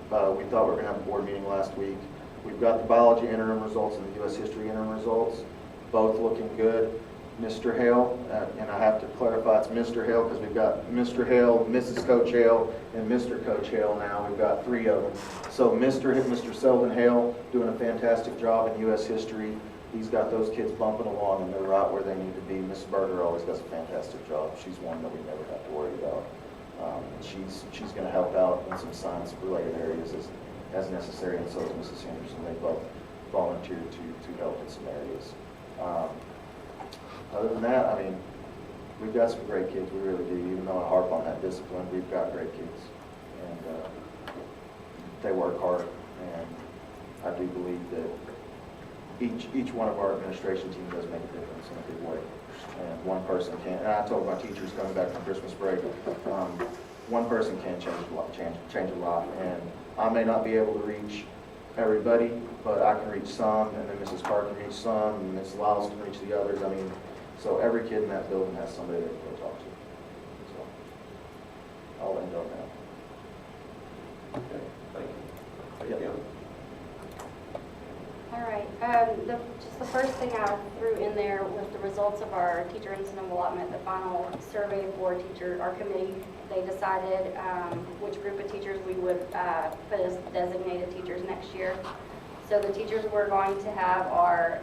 thought we were going to have a board meeting last week. We've got the biology interim results and the U.S. history interim results, both looking good. Mr. Hale, and I have to clarify it's Mr. Hale because we've got Mr. Hale, Mrs. Coach Hale, and Mr. Coach Hale now. We've got 3 of them. So Mr. Selvin Hale doing a fantastic job in U.S. history. he's got those kids bumping along and they're right where they need to be. Mrs. Berger always does a fantastic job. She's one that we never have to worry about. She's going to help out in some science-related areas as necessary, and so is Mrs. Henderson. They both volunteered to help in some areas. Other than that, I mean, we've got some great kids. We really do. Even though I harp on that discipline, we've got great kids, and they work hard. And I do believe that each one of our administration team does make a difference in a big way. And one person can, and I told my teachers coming back from Christmas break, one person can change a lot. And I may not be able to reach everybody, but I can reach some, and then Mrs. Carr can reach some, and Mrs. Lyles can reach the others. I mean, so every kid in that building has somebody they can go talk to. So I'll end on that. Okay, thank you. Thank you. All right, just the first thing I threw in there was the results of our teacher incentive allotment, the final survey for our committee. They decided which group of teachers we would put as designated teachers next year. So the teachers we're going to have are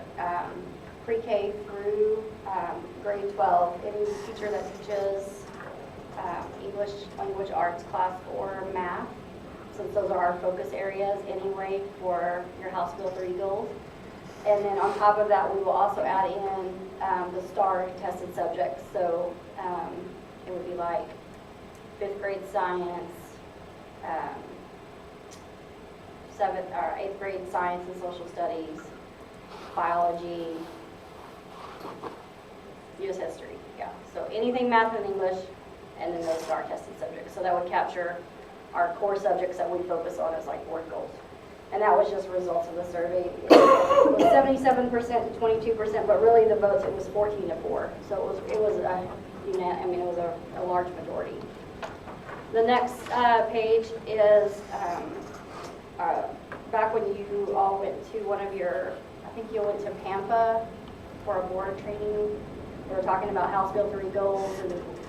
pre-K through grade 12, any teacher that teaches English, language, arts class, or math, since those are our focus areas anyway for your House Bill 3 goals. And then on top of that, we will also add in the STAR tested subjects. So it would be like 5th grade science, 7th or 8th grade science and social studies, biology, U.S. history, yeah. So anything math and English, and then those STAR tested subjects. So that would capture our core subjects that we focus on as like board goals. And that was just results of the survey. It was 77% to 22%, but really the votes, it was 14 to 4. So it was a large majority. The next page is back when you all went to I think you went to Pampa for a board training. They were talking about House Bill 3 goals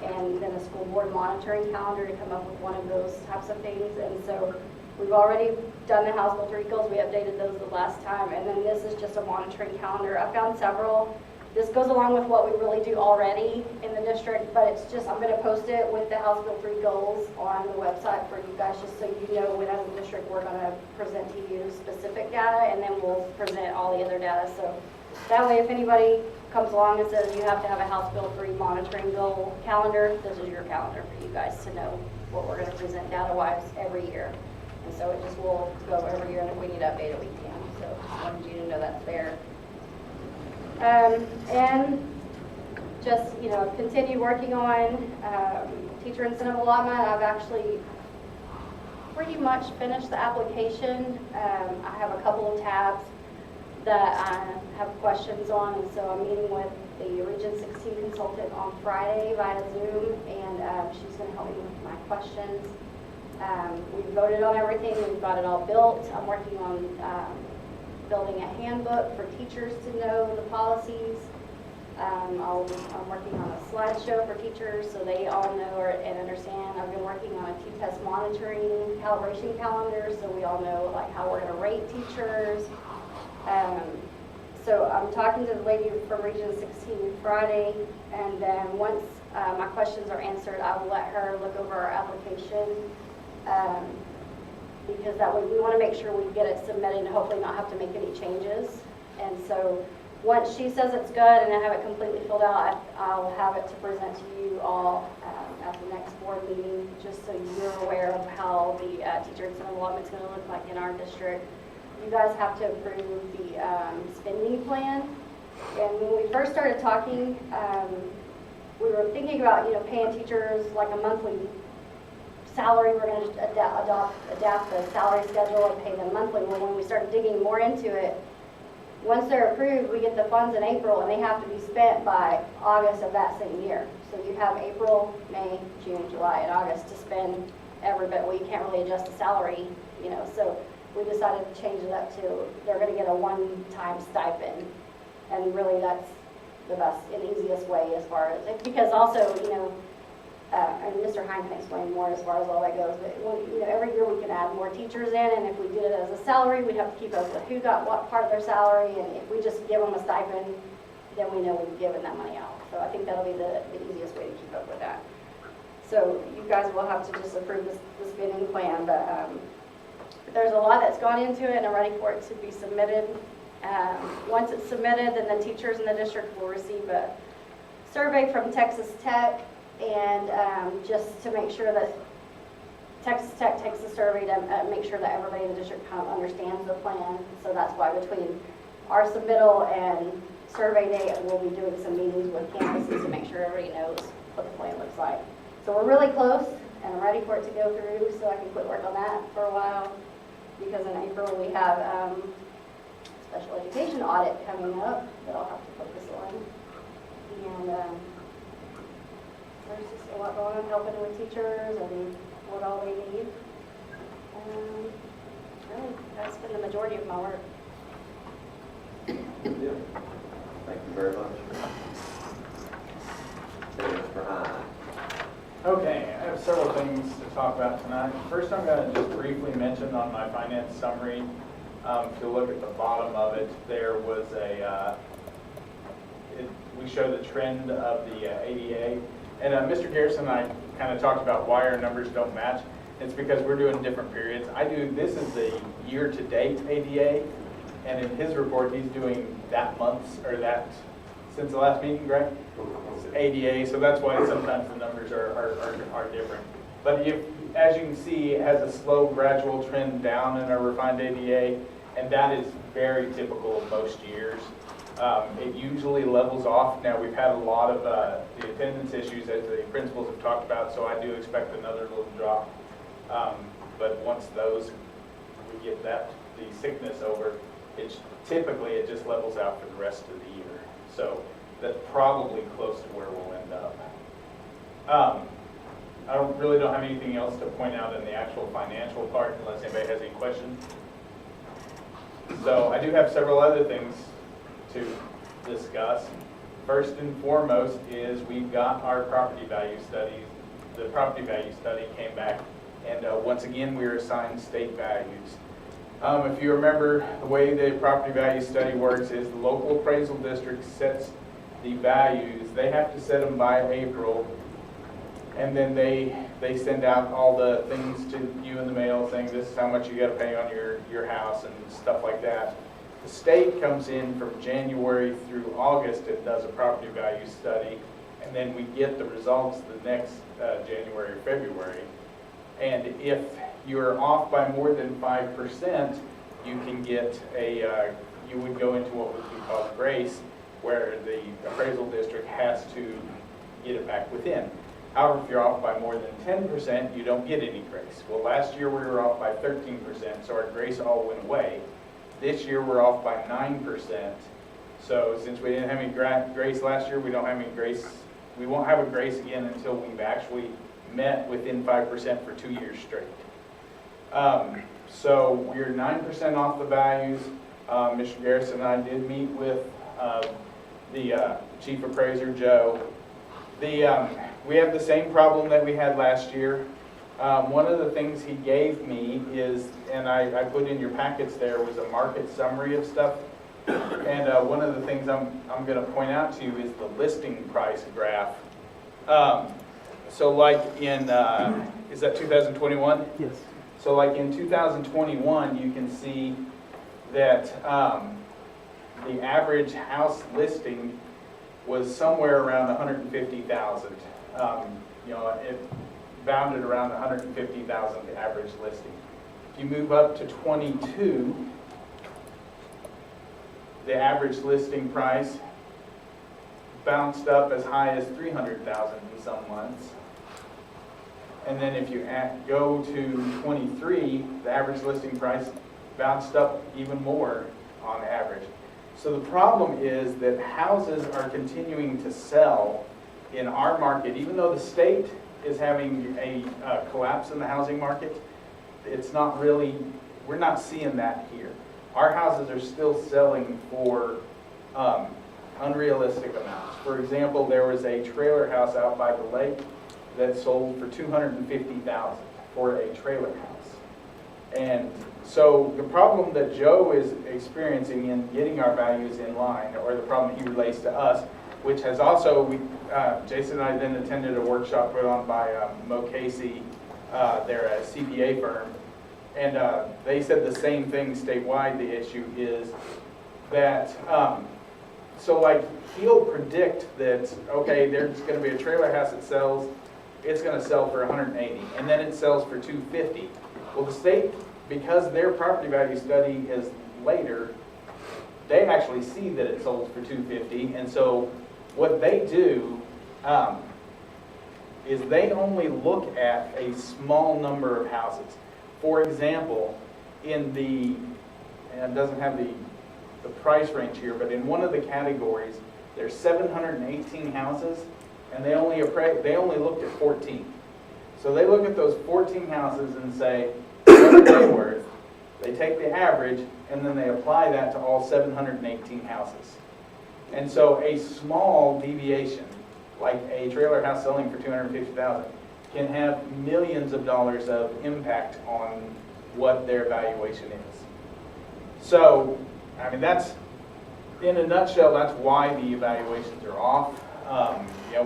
and then a school board monitoring calendar to come up with one of those types of things. And so we've already done the House Bill 3 goals. We updated those the last time. And then this is just a monitoring calendar. I found several. This goes along with what we really do already in the district, but it's just, I'm going to post it with the House Bill 3 goals on the website for you guys, just so you know when as a district we're going to present to you specific data, and then we'll present all the other data. So that way, if anybody comes along and says you have to have a House Bill 3 monitoring goal calendar, this is your calendar for you guys to know what we're going to present data-wise every year. And so it just will go every year, and if we need to update it, we can. So I wanted you to know that's there. And just, continue working on teacher incentive allotment. I've actually pretty much finished the application. I have a couple of tabs that I have questions on, and so I'm meeting with the Region 16 consultant on Friday via Zoom, and she's going to help me with my questions. We voted on everything. We've got it all built. I'm working on building a handbook for teachers to know the policies. I'm working on a slideshow for teachers so they all know and understand. I've been working on a T-test monitoring calibration calendar so we all know like how we're going to rate teachers. So I'm talking to the lady from Region 16 Friday, and then once my questions are answered, I will let her look over our application. Because that way we want to make sure we get it submitted and hopefully not have to make any changes. And so once she says it's good and I have it completely filled out, I'll have it to present to you all at the next board meeting, just so you're aware of how the teacher incentive allotment is going to look like in our district. You guys have to approve the spending plan. And when we first started talking, we were thinking about paying teachers like a monthly salary. We're going to adapt the salary schedule and pay them monthly. Well, when we started digging more into it, once they're approved, we get the funds in April, and they have to be spent by August of that same year. So you have April, May, June, July, and August to spend every bit. Well, you can't really adjust the salary, So we decided to change it up to they're going to get a one-time stipend, and really that's the best and easiest way as far as because also and Mr. Hine can explain more as far as all that goes, but every year we can add more teachers in, and if we did it as a salary, we'd have to keep up with who got what part of their salary, and if we just give them a stipend, then we know we've given that money out. So I think that'll be the easiest way to keep up with that. So you guys will have to just approve the spending plan, but there's a lot that's gone into it and I'm ready for it to be submitted. Once it's submitted, then the teachers in the district will receive a survey from Texas Tech, and just to make sure that Texas Tech takes the survey to make sure that everybody in the district kind of understands the plan. So that's why between our submittal and survey day, we'll be doing some meetings with campuses to make sure everybody knows what the plan looks like. So we're really close, and I'm ready for it to go through, so I can quit work on that for a while, because in April we have special education audit coming up that I'll have to focus on. And there's just a lot going on, helping with teachers and what all they need. Really, that's been the majority of my work. Thank you very much. Mr. Hine. Okay, I have several things to talk about tonight. First, I'm going to just briefly mention on my finance summary, if you look at the bottom of it, there was we show the trend of the ADA. And Mr. Garrison and I kind of talked about why our numbers don't match. It's because we're doing different periods. This is the year-to-date ADA, and in his report, he's doing that month's, or that, since the last meeting, Greg? It's ADA, so that's why sometimes the numbers are different. But as you can see, it has a slow, gradual trend down in our refined ADA, and that is very typical of most years. It usually levels off. Now, we've had a lot of the attendance issues as the principals have talked about, so I do expect another little drop. But once we get the sickness over, typically it just levels out for the rest of the year. So that's probably close to where we'll end up. I really don't have anything else to point out in the actual financial part unless anybody has any questions. So I do have several other things to discuss. First and foremost is we've got our property value studies. The property value study came back, and once again we were assigned state values. If you remember, the way the property value study works is the local appraisal district sets the values. They have to set them by April, and then they send out all the things to you in the mail saying this is how much you got to pay on your house and stuff like that. The state comes in from January through August and does a property value study, and then we get the results the next January or February. And if you're off by more than 5%, you can get you would go into what would be called grace, where the appraisal district has to get it back within. However, if you're off by more than 10%, you don't get any grace. Well, last year we were off by 13%, so our grace all went away. This year we're off by 9%. So since we didn't have any grace last year, we don't have any grace. We won't have a grace again until we've actually met within 5% for 2 years straight. So we're 9% off the values. Mr. Garrison and I did meet with the chief appraiser, Joe. We have the same problem that we had last year. One of the things he gave me is, and I put in your packets there, was a market summary of stuff. And one of the things I'm going to point out to you is the listing price graph. So like in, is that 2021? Yes. So like in 2021, you can see that the average house listing was somewhere around 150,000. It bounded around 150,000, the average listing. If you move up to 22, the average listing price bounced up as high as 300,000 in some months. And then if you go to 23, the average listing price bounced up even more on average. So the problem is that houses are continuing to sell in our market, even though the state is having a collapse in the housing market. It's not really, we're not seeing that here. Our houses are still selling for unrealistic amounts. For example, there was a trailer house out by the lake that sold for $250,000 for a trailer house. And so the problem that Joe is experiencing in getting our values in line, or the problem he relates to us, which has also, Jason and I then attended a workshop put on by Mo Casey, they're a CPA firm, and they said the same thing statewide. The issue is that, so like he'll predict that, okay, there's going to be a trailer house that sells, it's going to sell for 180, and then it sells for 250. Well, the state, because their property value study is later, they actually see that it sold for 250, and so what they do is they only look at a small number of houses. For example, in the, and it doesn't have the price range here, but in one of the categories, there's 718 houses, and they only looked at 14. So they look at those 14 houses and say, what are they worth? They take the average, and then they apply that to all 718 houses. And so a small deviation, like a trailer house selling for $250,000, can have millions of dollars of impact on what their valuation is. So, I mean, that's, in a nutshell, that's why the evaluations are off. You know,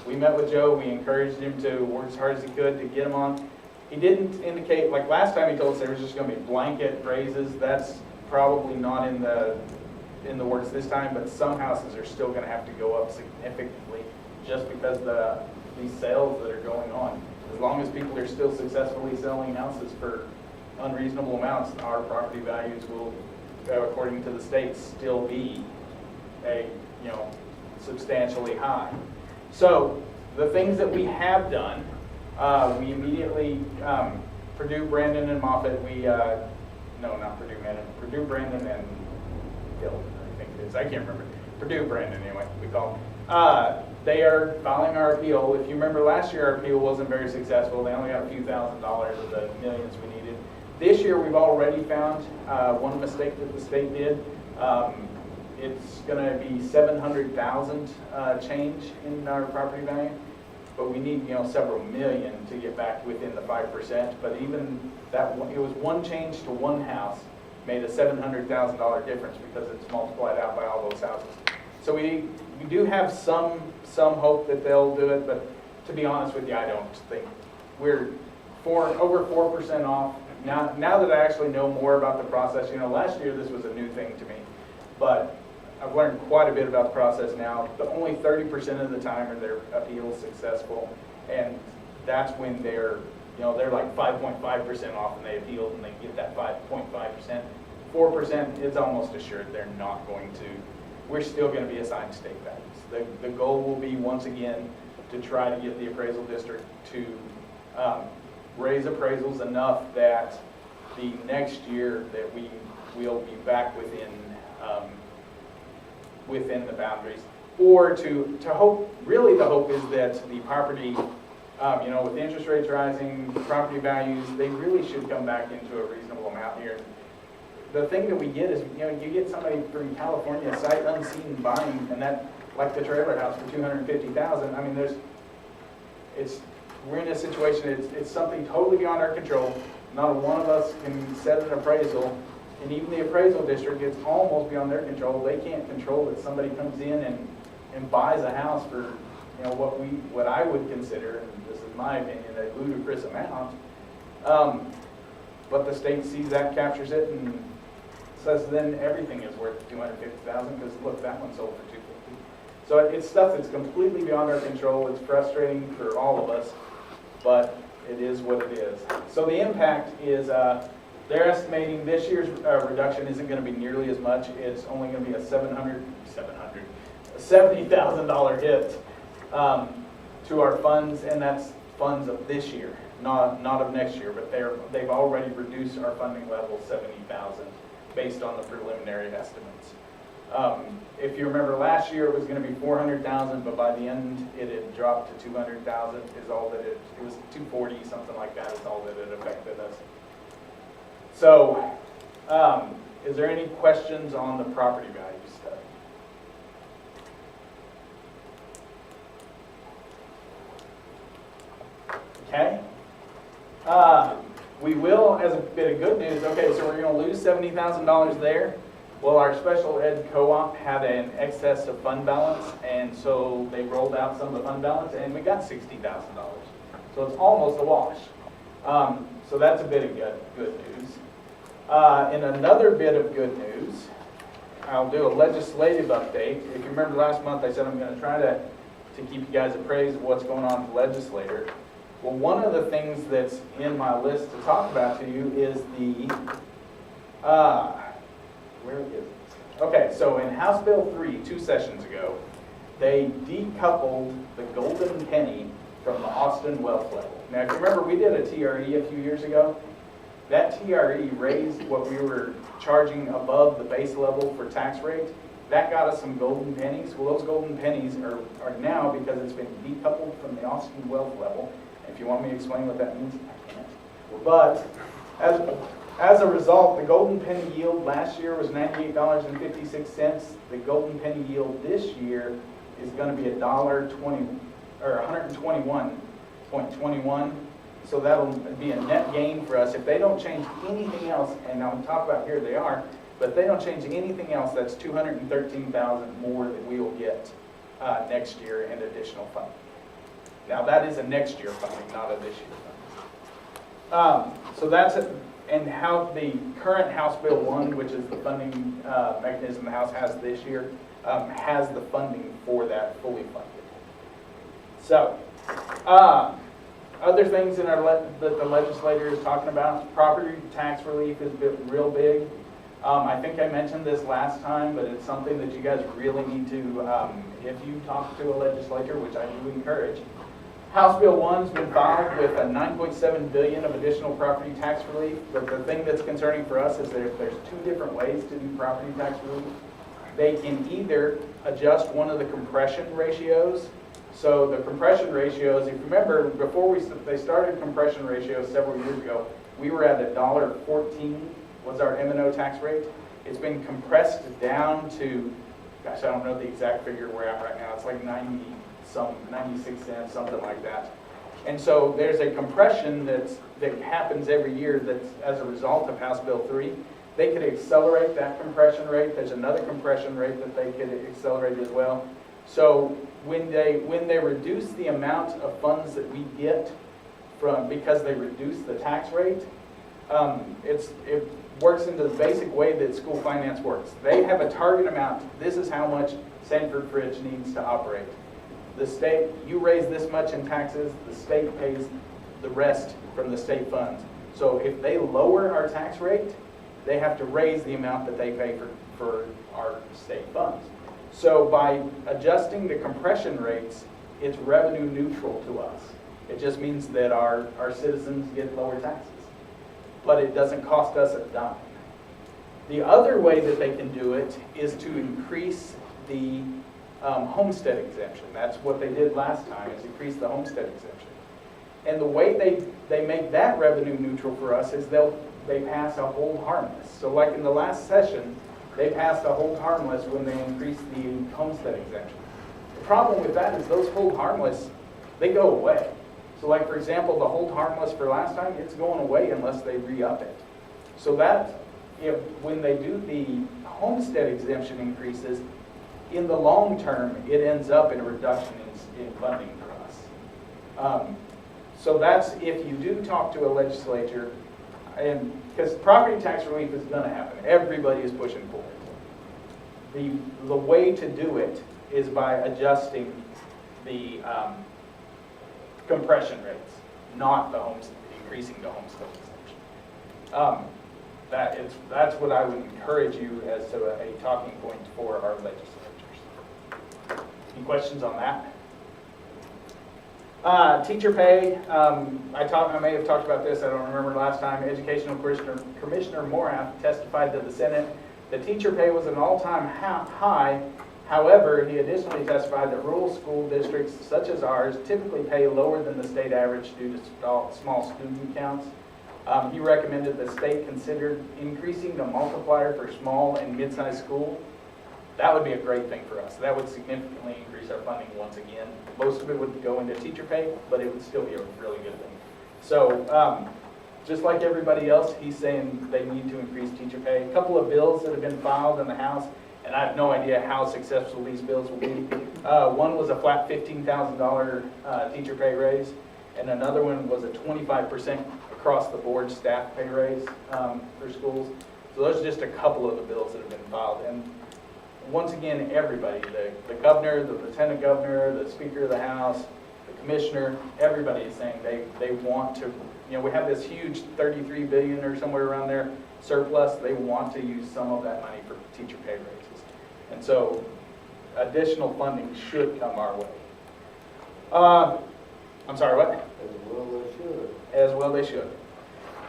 we met with Joe, we encouraged him to work as hard as he could to get them on. He didn't indicate, like last time he told us there was just going to be blanket raises. That's probably not in the works this time, but some houses are still going to have to go up significantly just because these sales that are going on. As long as people are still successfully selling houses for unreasonable amounts, our property values will, according to the state, still be substantially high. So the things that we have done, we immediately, Purdue, Brandon, and Moffett, no, not Purdue, Purdue, Brandon, and Hill, I think it is. I can't remember. Purdue, Brandon, anyway, we call them. They are filing our appeal. If you remember last year, our appeal wasn't very successful. They only got a few $1,000s of the millions we needed. This year, we've already found one mistake that the state did. It's going to be $700,000 change in our property value, but we need several million to get back within the 5%. But even that, it was one change to one house made a $700,000 difference because it's multiplied out by all those houses. So we do have some hope that they'll do it, but to be honest with you, I don't think we're over 4% off. Now that I actually know more about the process, last year this was a new thing to me, but I've learned quite a bit about the process now. But only 30% of the time are their appeals successful, and that's when they're like 5.5% off and they appealed and they get that 5.5%. 4%, it's almost assured they're not going to. We're still going to be assigned state values. The goal will be, once again, to try to get the appraisal district to raise appraisals enough that the next year that we will be back within the boundaries, or to hope. Really, the hope is that the property, with interest rates rising, property values, they really should come back into a reasonable amount here. The thing that we get is, you get somebody from California sight unseen buying, and that, like the trailer house for $250,000. I mean, we're in a situation. It's something totally beyond our control. Not one of us can set an appraisal, and even the appraisal district, it's almost beyond their control. They can't control that somebody comes in and buys a house for what I would consider, and this is my opinion, a ludicrous amount. But the state sees that, captures it, and says then everything is worth $250,000 because look, that one sold for $250,000. So it's stuff that's completely beyond our control. It's frustrating for all of us, but it is what it is. So the impact is they're estimating this year's reduction isn't going to be nearly as much. It's only going to be a $70,000 hit to our funds, and that's funds of this year, not of next year. But they've already reduced our funding level $70,000 based on the preliminary estimates. If you remember, last year it was going to be $400,000, but by the end it had dropped to $200,000. Is all that it was $240, something like that. Is all that it affected us. So, is there any questions on the property value study? We will, as a bit of good news, okay, so we're gonna lose $70,000 there. Well, our special ed co-op had an excess of fund balance, and so they rolled out some of the fund balance, and we got $60,000. So it's almost a wash. So that's a bit of good news. In another bit of good news, I'll do a legislative update. If you remember last month, I said I'm gonna try to keep you guys appraised of what's going on with the legislator. Well, one of the things that's in my list to talk about to you is the, where is it? Okay, so in House Bill 3, 2 sessions ago, they decoupled the golden penny from the Austin wealth level. Now, if you remember, we did a TRE a few years ago. That TRE raised what we were charging above the base level for tax rate. That got us some golden pennies. Well, those golden pennies are now, because it's been decoupled from the Austin wealth level. If you want me to explain what that means, I can't. But as a result, the golden penny yield last year was $98.56. The golden penny yield this year is going to be $1.20 or 121.21. So that'll be a net gain for us. If they don't change anything else, and I'll talk about here they are, but if they don't change anything else, that's $213,000 more that we will get next year in additional funding. Now that is a next year funding, not a this year funding. So that's it. And how the current House Bill 1, which is the funding mechanism the House has this year, has the funding for that fully funded. So, other things in our that the legislator is talking about, property tax relief is real big. I think I mentioned this last time, but it's something that you guys really need to, if you talk to a legislator, which I do encourage. House Bill 1's been filed with a $9.7 billion of additional property tax relief, but the thing that's concerning for us is there's 2 different ways to do property tax relief. They can either adjust one of the compression ratios. So the compression ratios, if you remember, before they started compression ratios several years ago, we were at $1.14 was our M&O tax rate. It's been compressed down to, gosh, I don't know the exact figure we're at right now. It's like 96 cents, something like that. And so there's a compression that happens every year that's as a result of House Bill 3. They could accelerate that compression rate. There's another compression rate that they could accelerate as well. So when they reduce the amount of funds that we get from, because they reduce the tax rate, it works into the basic way that school finance works. They have a target amount. This is how much Sanford Bridge needs to operate. The state, you raise this much in taxes, the state pays the rest from the state funds. So if they lower our tax rate, they have to raise the amount that they pay for our state funds. So by adjusting the compression rates, it's revenue neutral to us. It just means that our citizens get lower taxes, but it doesn't cost us a dime. The other way that they can do it is to increase the homestead exemption. That's what they did last time, is increase the homestead exemption. And the way they make that revenue neutral for us is they pass a hold harmless. So like in the last session, they passed a hold harmless when they increased the homestead exemption. The problem with that is those hold harmless, they go away. So like for example, the hold harmless for last time, it's going away unless they re-up it. So that, when they do the homestead exemption increases, in the long term, it ends up in a reduction in funding for us. So that's if you do talk to a legislature, and because property tax relief is going to happen. Everybody is pushing for it. The way to do it is by adjusting the compression rates, not increasing the homestead exemption. That's what I would encourage you as to a talking point for our legislators. Any questions on that? Teacher pay, I may have talked about this, I don't remember last time. Educational Commissioner Morath testified to the Senate that teacher pay was an all-time high. However, he additionally testified that rural school districts such as ours typically pay lower than the state average due to small student counts. He recommended the state consider increasing the multiplier for small and mid-sized schools. That would be a great thing for us. That would significantly increase our funding once again. Most of it would go into teacher pay, but it would still be a really good thing. So just like everybody else, he's saying they need to increase teacher pay. A couple of bills that have been filed in the House, and I have no idea how successful these bills will be. One was a flat $15,000 teacher pay raise, and another one was a 25% across the board staff pay raise for schools. So those are just a couple of the bills that have been filed. And once again, everybody, the governor, the lieutenant governor, the speaker of the House, the commissioner, everybody is saying they want to, we have this huge 33 billion or somewhere around there surplus. They want to use some of that money for teacher pay raises. And so additional funding should come our way. I'm sorry, what? As well they should. As well they should.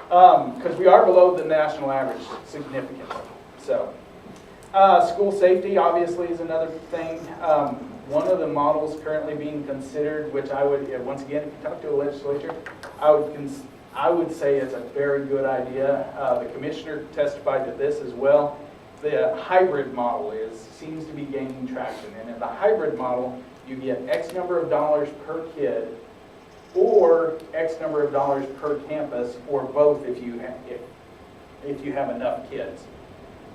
Because we are below the national average significantly. So, school safety obviously is another thing. One of the models currently being considered, which I would, once again, if you talk to a legislature, I would say it's a very good idea. The commissioner testified to this as well. The hybrid model seems to be gaining traction. And in the hybrid model, you get X number of dollars per kid, or X number of dollars per campus, or both if you have enough kids.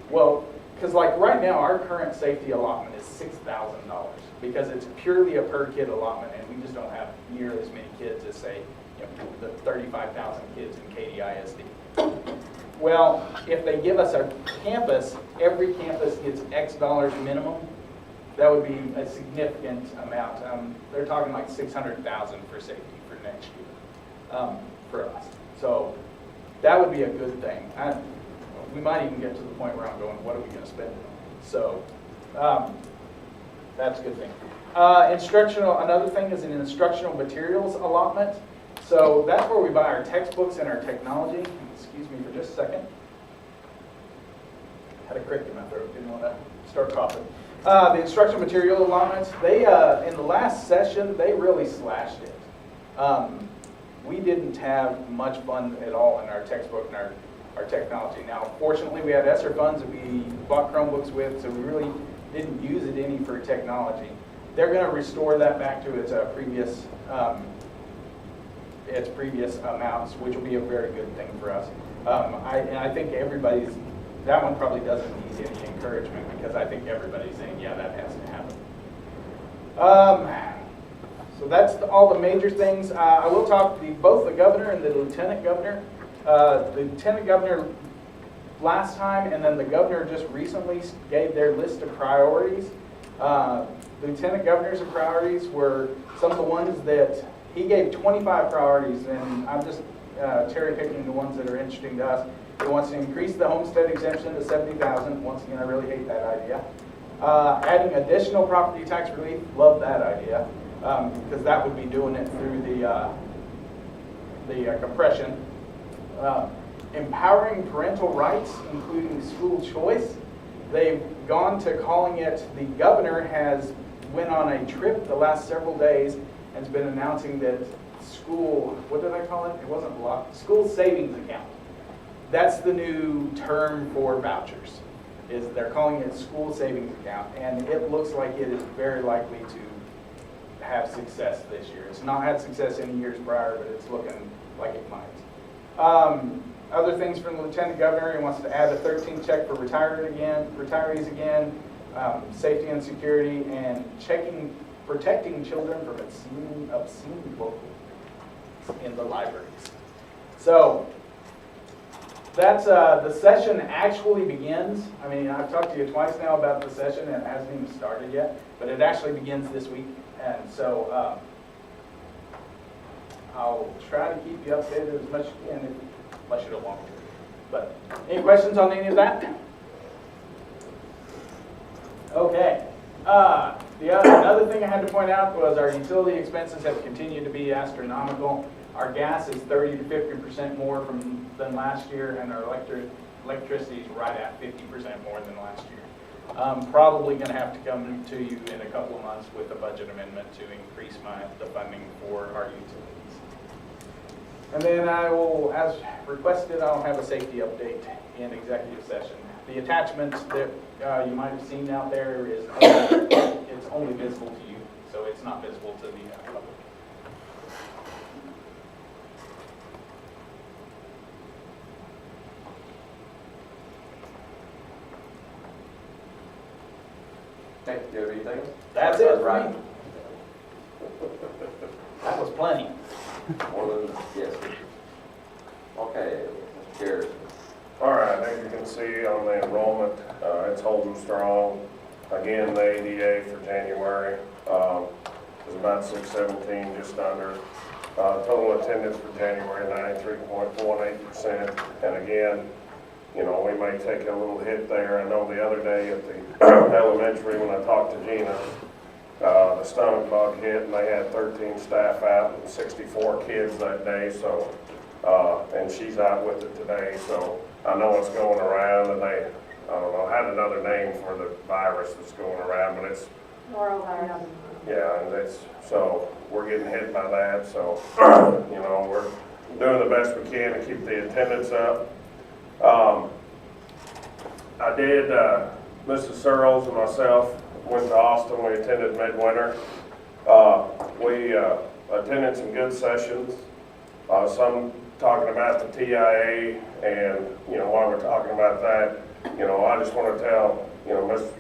Well, because like right now, our current safety allotment is $6,000 because it's purely a per kid allotment, and we just don't have near as many kids as say, the 35,000 kids in KDISD. Well, if they give us a campus, every campus gets X dollars minimum. That would be a significant amount. They're talking like $600,000 for safety for next year for us. So that would be a good thing. We might even get to the point where I'm going, what are we going to spend it on? So that's a good thing. Another thing is an instructional materials allotment. So that's where we buy our textbooks and our technology. Excuse me for just a second. Had a crick in my throat, didn't want to start coughing. The instructional material allotments, they, in the last session, they really slashed it. We didn't have much fun at all in our textbook and our technology. Now, fortunately, we had ESSER funds that we bought Chromebooks with, so we really didn't use it any for technology. They're going to restore that back to its previous amounts, which will be a very good thing for us. I think that one probably doesn't need any encouragement because I think everybody's saying, yeah, that has to happen. So that's all the major things. I will talk to both the governor and the lieutenant governor. The lieutenant governor last time, and then the governor just recently gave their list of priorities. The lieutenant governor's priorities were some of the ones that he gave 25 priorities, and I'm just cherry picking the ones that are interesting to us. He wants to increase the homestead exemption to $70,000. Once again, I really hate that idea. Adding additional property tax relief, love that idea, because that would be doing it through the compression. Empowering parental rights, including school choice. They've gone to calling it, the governor has went on a trip the last several days and has been announcing that school, what did I call it? It wasn't block, school savings account. That's the new term for vouchers, is they're calling it school savings account, and it looks like it is very likely to have success this year. It's not had success in years prior, but it's looking like it might. Other things from the lieutenant governor, he wants to add a 13th check for retirees again, safety and security, and protecting children from obscene vocals in the libraries. So that's the session actually begins. I mean, I've talked to you twice now about the session, and it hasn't even started yet, but it actually begins this week, and so I'll try to keep you updated as much as you can, unless you don't want me to. But any questions on any of that? Okay. Another thing I had to point out was our utility expenses have continued to be astronomical. Our gas is 30 to 50% more than last year, and our electricity is right at 50% more than last year. Probably going to have to come to you in a couple of months with a budget amendment to increase the funding for our utilities. And then I will, as requested, I'll have a safety update in executive session. The attachments that you might have seen out there is it's only visible to you, so it's not visible to the public. Okay, do you have anything? That's it for Right. me. That was plenty. More than, yes. Okay, Mr. Garrison. All right, as you can see on the enrollment, it's holding strong. Again, the ADA for January is about 617, just under. Total attendance for January, 93.18%. And again, you know, we may take a little hit there. I know the other day at the elementary, when I talked to Gina, the stomach bug hit and they had 13 staff out and 64 kids that day, so, and she's out with it today, so I know it's going around, and they, I don't know, had another name for the virus that's going around, but it's, Norovirus. yeah, and it's, so we're getting hit by that, so, you know, we're doing the best we can to keep the attendance up. I did, Mrs. Searles and myself went to Austin, we attended Midwinter. We attended some good sessions, some talking about the TIA, and, you know, while we're talking about that, you know, I just want to tell, you know,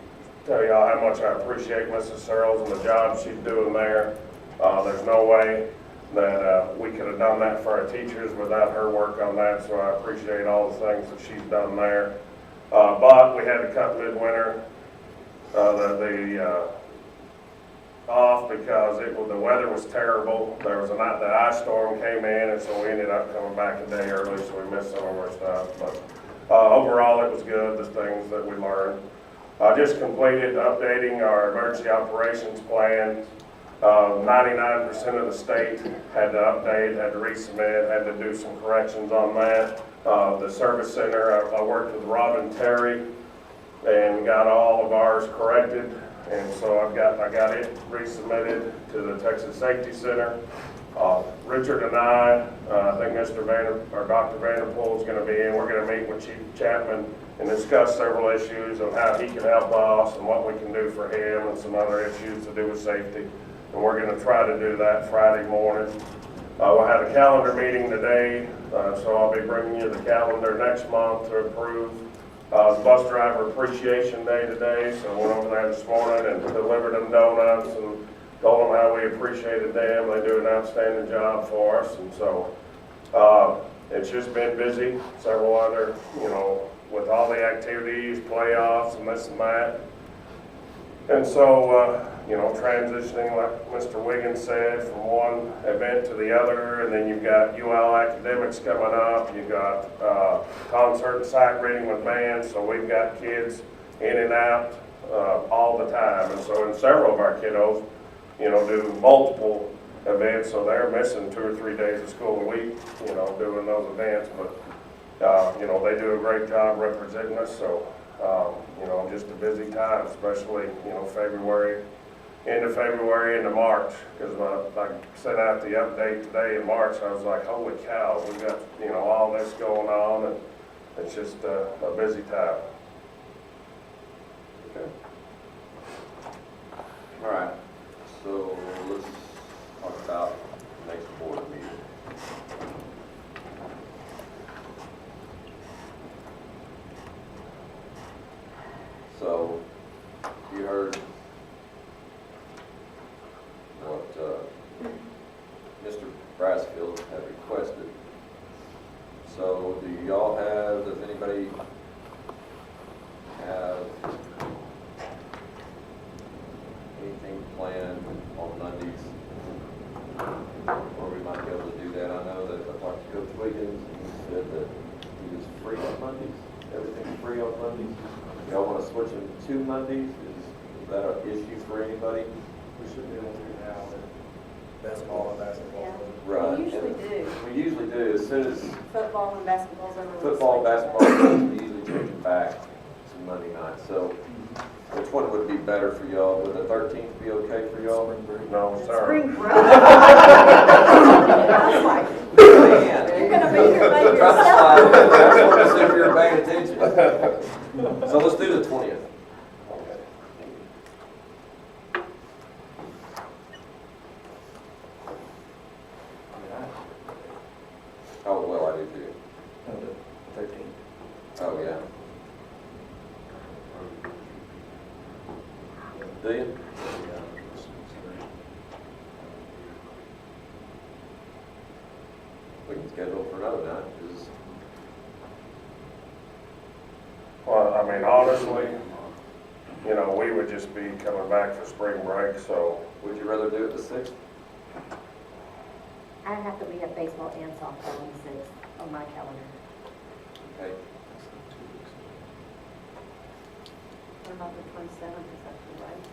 tell y'all how much I appreciate Mrs. Searles and the job she's doing there. There's no way that we could have done that for our teachers without her work on that, so I appreciate all the things that she's done there. But we had to cut Midwinter off because the weather was terrible. There was the ice storm came in, and so we ended up coming back a day early, so we missed some of our stuff. But overall, it was good, the things that we learned. I just completed updating our emergency operations plan. 99% of the state had to update, had to resubmit, had to do some corrections on that. The service center, I worked with Robin Terry and got all of ours corrected. And so I got it resubmitted to the Texas Safety Center. Richard and I think Dr. Vanderpool is going to be in. We're going to meet with Chief Chapman and discuss several issues of how he can help us and what we can do for him and some other issues to do with safety. And we're going to try to do that Friday morning. We'll have a calendar meeting today, so I'll be bringing you the calendar next month to approve. Bus driver appreciation day today, so I went over there this morning and delivered them donuts and told them how we appreciated them. They do an outstanding job for us, and so it's just been busy. Several other, you know, with all the activities, playoffs, and this and that. And so, you know, transitioning, like Mr. Wiggins said, from one event to the other, and then you've got UL Academics coming up, you've got concert and sight reading with bands, so we've got kids in and out all the time. And so, in several of our kiddos, you know, do multiple events, so they're missing 2 or 3 days of school a week, you know, doing those events. But, you know, they do a great job representing us, so, you know, just a busy time, especially, you know, February, end of February into March, because when I sent out the update today in March, I was like, holy cow, we got, you know, all this going on, and it's just a busy time. Okay. All right, so let's talk about the next board meeting. So, you heard what Mr. Brassfield had requested. So, do y'all have, does anybody have anything planned on Mondays where we might be able to do that? I know that I talked to Coach Wiggins, and he said that he was free on Mondays. Everything's free on Mondays. Y'all want to switch them to Mondays? Is that an issue for anybody? We should be able to now with basketball and basketball. Yeah. Right. We usually do. We usually do. As soon as Football and basketball's over. football, basketball, we usually change it back to Monday night. So which one would be better for y'all? Would the 13th be okay for y'all? No, sir. Spring break. I was like, you're gonna be here by yourself. I just want to see if you're paying attention. So let's do the 20th. Oh, well, I do too. No, the 13th. Oh, yeah. Do you? We can schedule for another night, 'cause Well, I mean, honestly, you know, we would just be coming back for spring break, so would you rather do it the 6th? I have to be at baseball and softball on the 6th on my calendar. Okay. What about the 27th, is that too late?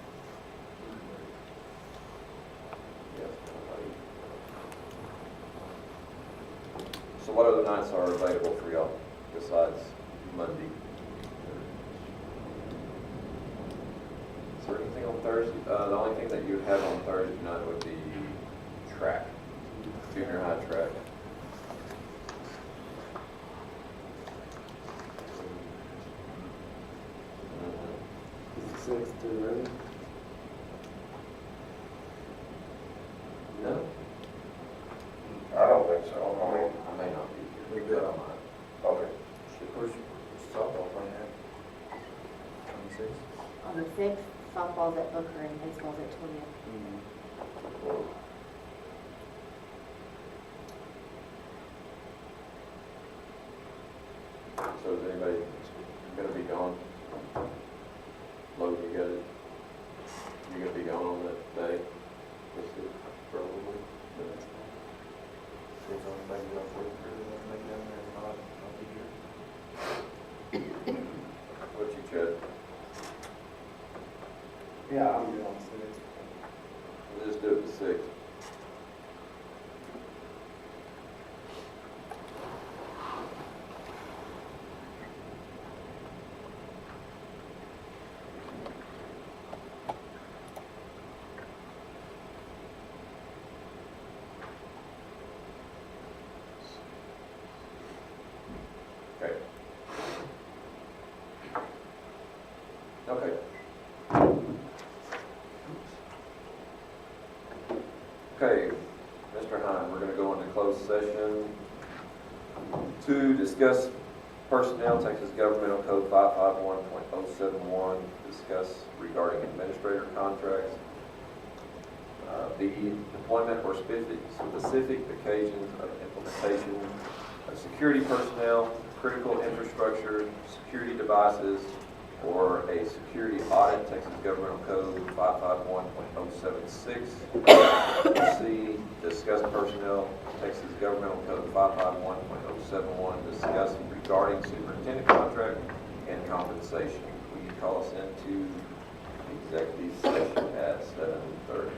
Yes. So what other nights are available for y'all besides Monday? Is there anything on Thursday? The only thing that you would have on Thursday night would be track, junior high track. Is the 6th too early? No, I don't think so. I mean, I may not be We here. good. but I might. okay. Where's softball playing at? 26? On the 6th, softball's at Booker and baseball's at 20th. So is anybody gonna be gone? Logan, you got it? You gonna be gone on that day? Probably. But that's fine. See if anything goes with it, or they make it down there, if not, I'll be here. What you, Chad? Yeah, I'm good on 6th. We'll just do it the 6th. Okay. Okay. Okay, Mr. Hine, we're gonna go into closed session to discuss personnel, Texas Governmental Code 551.071, discuss regarding administrator contracts. B, deployment or specific occasions of implementation of security personnel, critical infrastructure, security devices, or a security audit, Texas Governmental Code 551.076. C, discuss personnel, Texas Governmental Code 551.071, discuss regarding superintendent contract and compensation. Will you call us into executive session at 7:30?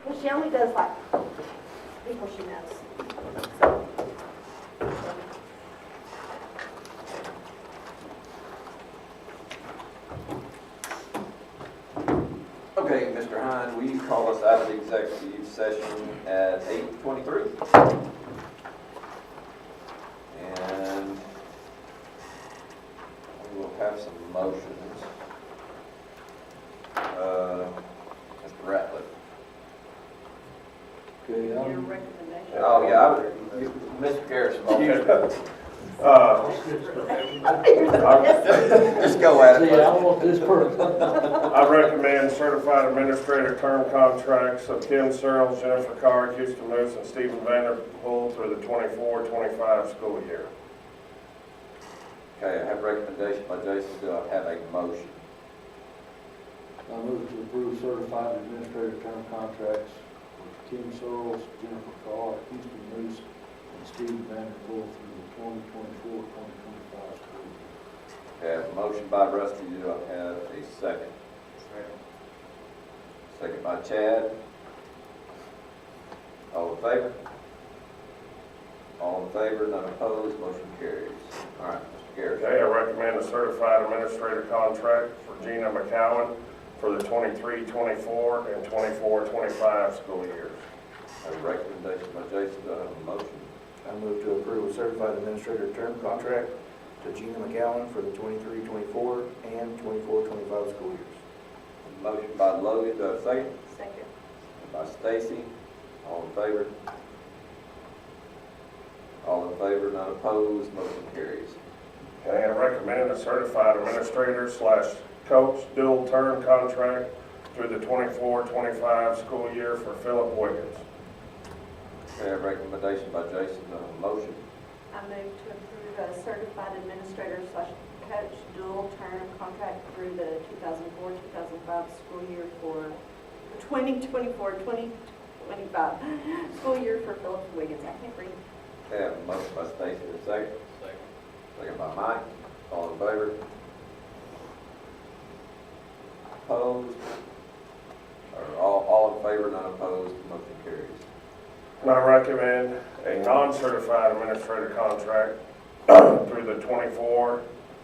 Well, she only does like people she knows. So. Okay, Mr. Hine, will you call us out of the executive session at 8:23? And we will have some motions. Mr. Ratliff. Okay, Your I'm, recommendation. Oh, yeah, Mr. Garrison. Just go at see, it. I want this first. I recommend certified administrator term contracts of Kim Searles, Jennifer Carr, Houston Moose, and Stephen Vanderpool through the 24-25 school year. Okay, I have a recommendation by Jason. Do I have a motion? I move to approve certified administrative term contracts with Kim Searles, Jennifer Carr, Houston Moose, and Steve Vanderpool through the 2024-2025 school year. Okay, I have a motion by Rusty. Do I have a second? Second by Chad. All in favor? All in favor, none opposed, motion carries. All right, Mr. Garrett. Okay, I recommend a certified administrator contract for Gina McCowan for the 23-24 and 24-25 school years. I have a recommendation by Jason. Do I have a motion? I move to approve a certified administrator term contract to Gina McCowan for the 23-24 and 24-25 school years. Motion by Logan. Do I have a second? Second. By Stacy. All in favor? All in favor, none opposed, motion carries. Okay, I recommend a certified administrator / coach dual term contract through the 24-25 school year for Philip Wiggins. Okay, I have a recommendation by Jason. Do I have a motion? I move to approve a certified administrator / coach dual term contract through the 2004-2005 school year for 2024-2025 school year for Philip Wiggins. I can't read. Okay, I have a motion by Stacy. A second? Second by Mike. All in favor? Opposed? Or all in favor, none opposed, motion carries. And I recommend a non-certified administrator contract through the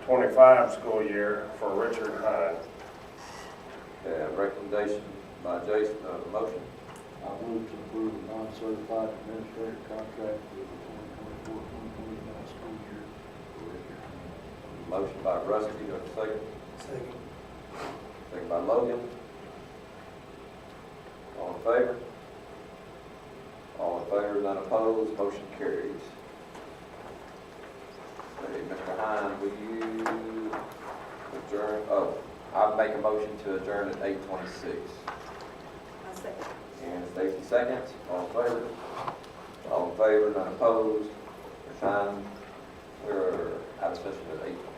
24-25 school year for Richard Hine. Okay, I have a recommendation by Jason. Do I have a motion? I move to approve a non-certified administrative contract for the 2024-2025 school year for Richard. Motion by Rusty. Do I have a second? Second. Second by Logan. All in favor? All in favor, none opposed, motion carries. Okay, Mr. Hine, will you adjourn? Oh, I'll make a motion to adjourn at 8:26. I second. And Stacy seconds. All in favor? All in favor, none opposed. Mr. Hine, we're out of session at 8:26.